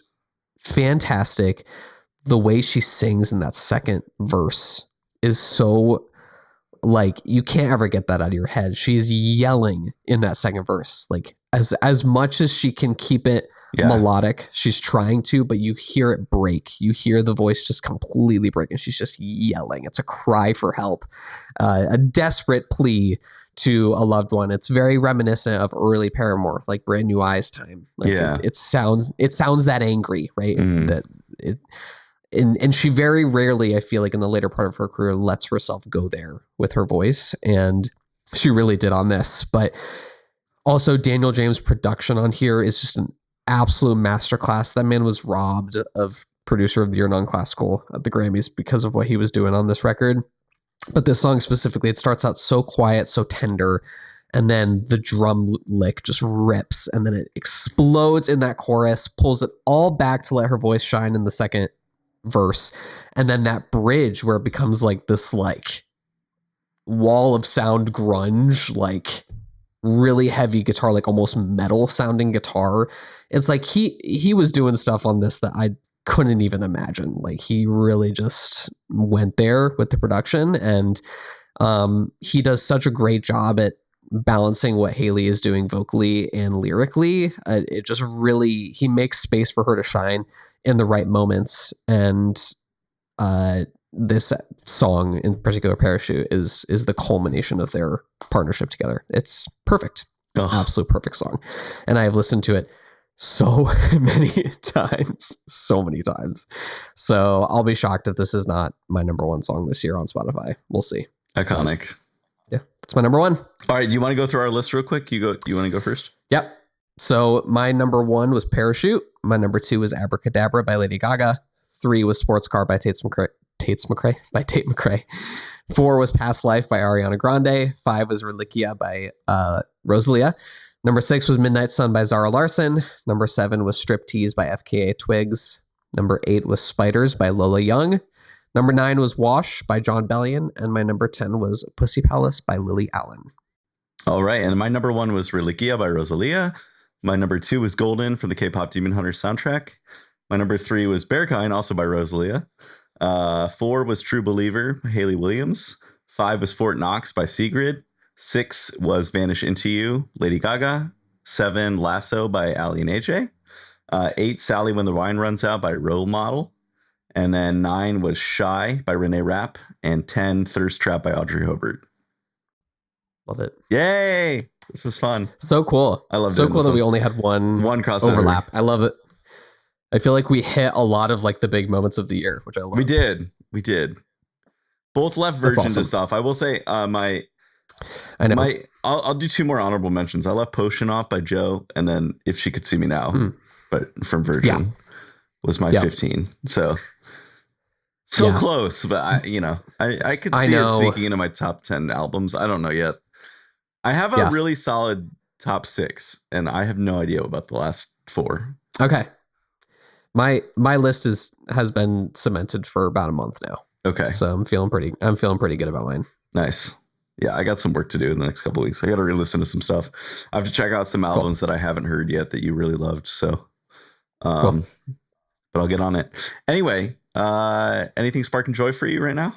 fantastic. The way she sings in that second verse is so, like, you can't ever get that out of your head. She is yelling in that second verse. Like, as much as she can keep it melodic. She's trying to, but you hear it break. You hear the voice just completely break, and she's just yelling. It's a cry for help, a desperate plea to a loved one. It's very reminiscent of early Paramore, like Brand New Eyes time. Like it sounds that angry, right? That it. And she very rarely, I feel like in the later part of her career, lets herself go there with her voice. And she really did on this. But also Daniel James' production on here is just an absolute masterclass. That man was robbed of Producer of the Year Non-Classical at the Grammys because of what he was doing on this record. But this song specifically, it starts out so quiet, so tender. And then the drum lick just rips. And then it explodes in that chorus, pulls it all back to let her voice shine in the second verse, and then that bridge where it becomes like this like wall of sound grunge, like really heavy guitar, like almost metal sounding guitar. It's like he was doing stuff on this that I couldn't even imagine. Like he really just went there with the production, and he does such a great job at balancing what Haley is doing vocally and lyrically. It just really, he makes space for her to shine in the right moments. And this song in particular, Parachute, is the culmination of their partnership together. It's perfect. Ugh. Absolute perfect song. And I have listened to it so many times. So I'll be shocked if this is not my number one song this year on Spotify. We'll see. Iconic. Yeah, that's my number one. All right, do you want to go through our list real quick? You want to go first? Yep. So my number one was Parachute. My number two was Abracadabra by Lady Gaga. 3 was Sports Car by Tate McRae. 4 was Past Life by Ariana Grande. 5 was Reliquia by Rosalia. Number 6 was Midnight Sun by Zara Larsson. Number 7 was Striptease by FKA Twigs. Number 8 was Spiders by Lola Young. Number 9 was Wash by John Bellion. And my number 10 was Pussy Palace by Lily Allen. All right. And my number 1 was Reliquia by Rosalia. My number 2 was Golden from the K-pop Demon Hunter soundtrack. My number 3 was Berghain, also by Rosalia. 4 was True Believer by Hayley Williams. 5 was Fort Knox by Sigrid. 6 was Vanish Into You, Lady Gaga. 7, Lasso by Ali and AJ. 8, Sally When the Wine Runs Out by Role Model. And then 9 was Shy by Renee Rapp. And 10, Thirst Trap by Audrey Hobart. Love it. Yay! This is fun. So cool. I love it. So cool that we only had one crossover overlap. I love it. I feel like we hit a lot of like the big moments of the year, which I love. We did. Both left versions of stuff. I will say, I'll do 2 more honorable mentions. I left Potion off by Joe, and then If She Could See Me Now, but from Virgin was my 15. So close, but I could see it sneaking into my top 10 albums. I don't know yet. I have a really solid top 6, and I have no idea about the last 4. Okay. My list has been cemented for about a month now. Okay. So I'm feeling pretty good about mine. Nice. Yeah, I got some work to do in the next couple of weeks. I got to re-listen to some stuff. I have to check out some albums that I haven't heard yet that you really loved. So, but I'll get on it. Anyway, anything sparking joy for you right now?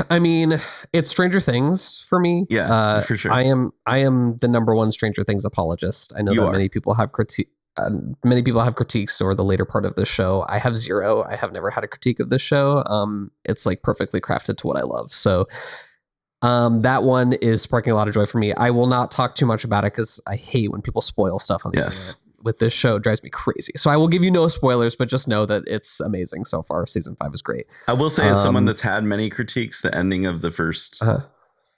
I mean, it's Stranger Things for me. Yeah, for sure. I am the number one Stranger Things apologist. I know that many people have critiques or the later part of this show. I have 0. I have never had a critique of this show. It's like perfectly crafted to what I love. So that one is sparking a lot of joy for me. I will not talk too much about it because I hate when people spoil stuff on the internet. With this show, it drives me crazy. So I will give you no spoilers, but just know that it's amazing so far. Season 5 is great. I will say, as someone that's had many critiques, the ending of the first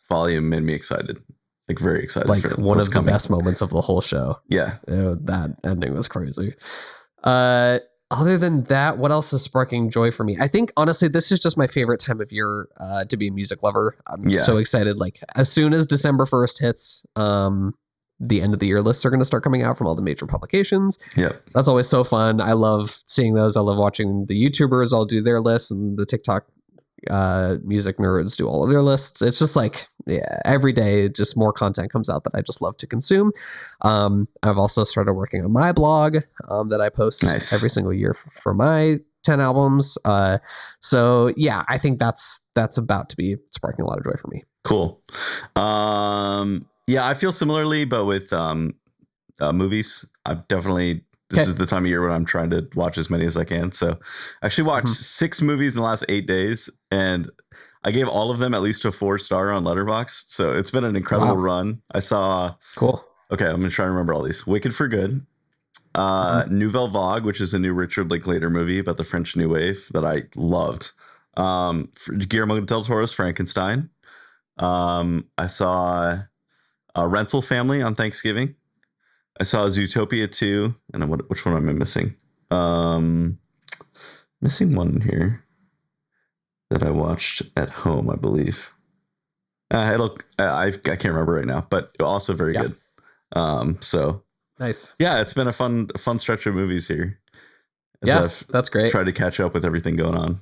volume made me excited. Like very excited. Like for one of the best moments of the whole show. Yeah. That ending was crazy. Other than that, what else is sparking joy for me? I think honestly, this is just my favorite time of year to be a music lover. I'm so excited. Like as soon as December 1st hits, the end of the year lists are going to start coming out from all the major publications. Yeah. That's always so fun. I love seeing those. I love watching the YouTubers all do their lists, and the TikTok music nerds do all of their lists. It's just like, every day just more content comes out that I just love to consume. I've also started working on my blog that I post every single year for my 10 albums. So yeah, I think that's about to be sparking a lot of joy for me. Cool. Yeah, I feel similarly, but with movies. I've definitely this is the time of year when I'm trying to watch as many as I can. So I actually watched 6 movies in the last 8 days, and I gave all of them at least a 4-star on Letterboxd. So it's been an incredible run. I saw. Cool. Okay, I'm gonna try and remember all these. Wicked for Good, Nouvelle Vague, which is a new Richard Linklater movie about the French New Wave that I loved. Guillermo del Toro's Frankenstein. I saw a Rental Family on Thanksgiving. I saw Zootopia 2, and which one am I missing? Missing one here that I watched at home, I believe. I can't remember right now, but also very good. So nice. Yeah, it's been a fun stretch of movies here. That's great. Tried to catch up with everything going on.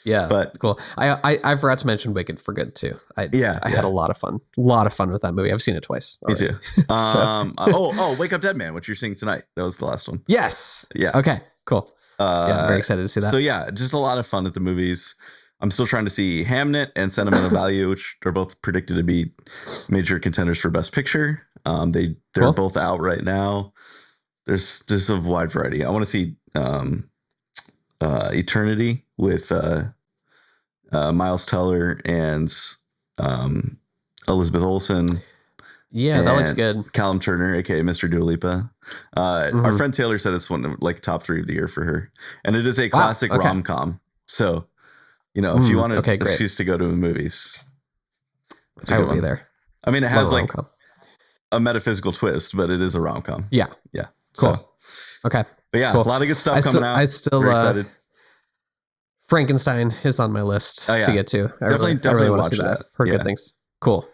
Yeah, but cool. I forgot to mention Wicked for Good too. I had a lot of fun with that movie. I've seen it twice already. Me too. Wake Up Dead Man, which you're seeing tonight. That was the last one. Yes. Yeah. Okay, cool. I'm very excited to see that. So yeah, just a lot of fun at the movies. I'm still trying to see Hamnet and Sentimental Value, which are both predicted to be major contenders for Best Picture. They're both out right now. There's a wide variety. I want to see Eternity with Miles Teller and Elizabeth Olsen. Yeah, that looks good. Callum Turner, aka Mr. Dua Lipa. Our friend Taylor said it's one of like top 3 of the year for her, and it is a classic rom-com. So, if you want an excuse to go to the movies, I will be there. I mean, it has like a metaphysical twist, but it is a rom-com. Yeah. Cool. So, okay. But yeah, a lot of good stuff coming out. I still very excited. Frankenstein is on my list to get to. I really want to see that. I've heard good things. Cool.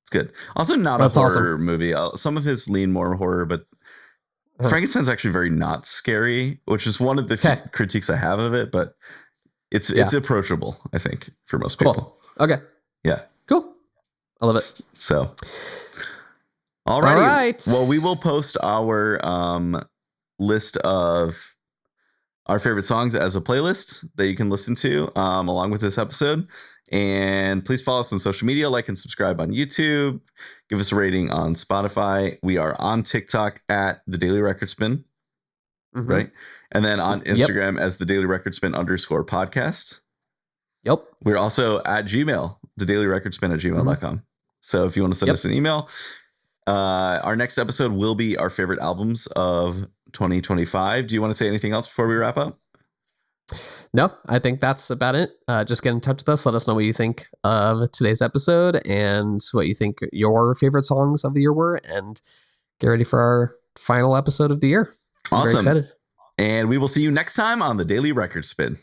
It's good. Also, not a horror movie. Some of his lean more horror, but Frankenstein's actually very not scary, which is one of the critiques I have of it. But it's approachable, I think, for most people. Okay. Yeah. Cool. I love it. So, all right. Well, we will post our list of our favorite songs as a playlist that you can listen to along with this episode. And please follow us on social media, like and subscribe on YouTube. Give us a rating on Spotify. We are on TikTok at The Daily Record Spin, right? And then on Instagram as The Daily Record Spin _podcast. Yep. We're also at Gmail, The Daily Record Spin @gmail.com. So if you want to send us an email, our next episode will be our favorite albums of 2025. Do you want to say anything else before we wrap up? No, I think that's about it. Just get in touch with us. Let us know what you think of today's episode and what you think your favorite songs of the year were, and get ready for our final episode of the year. I'm very excited. And we will see you next time on The Daily Record Spin.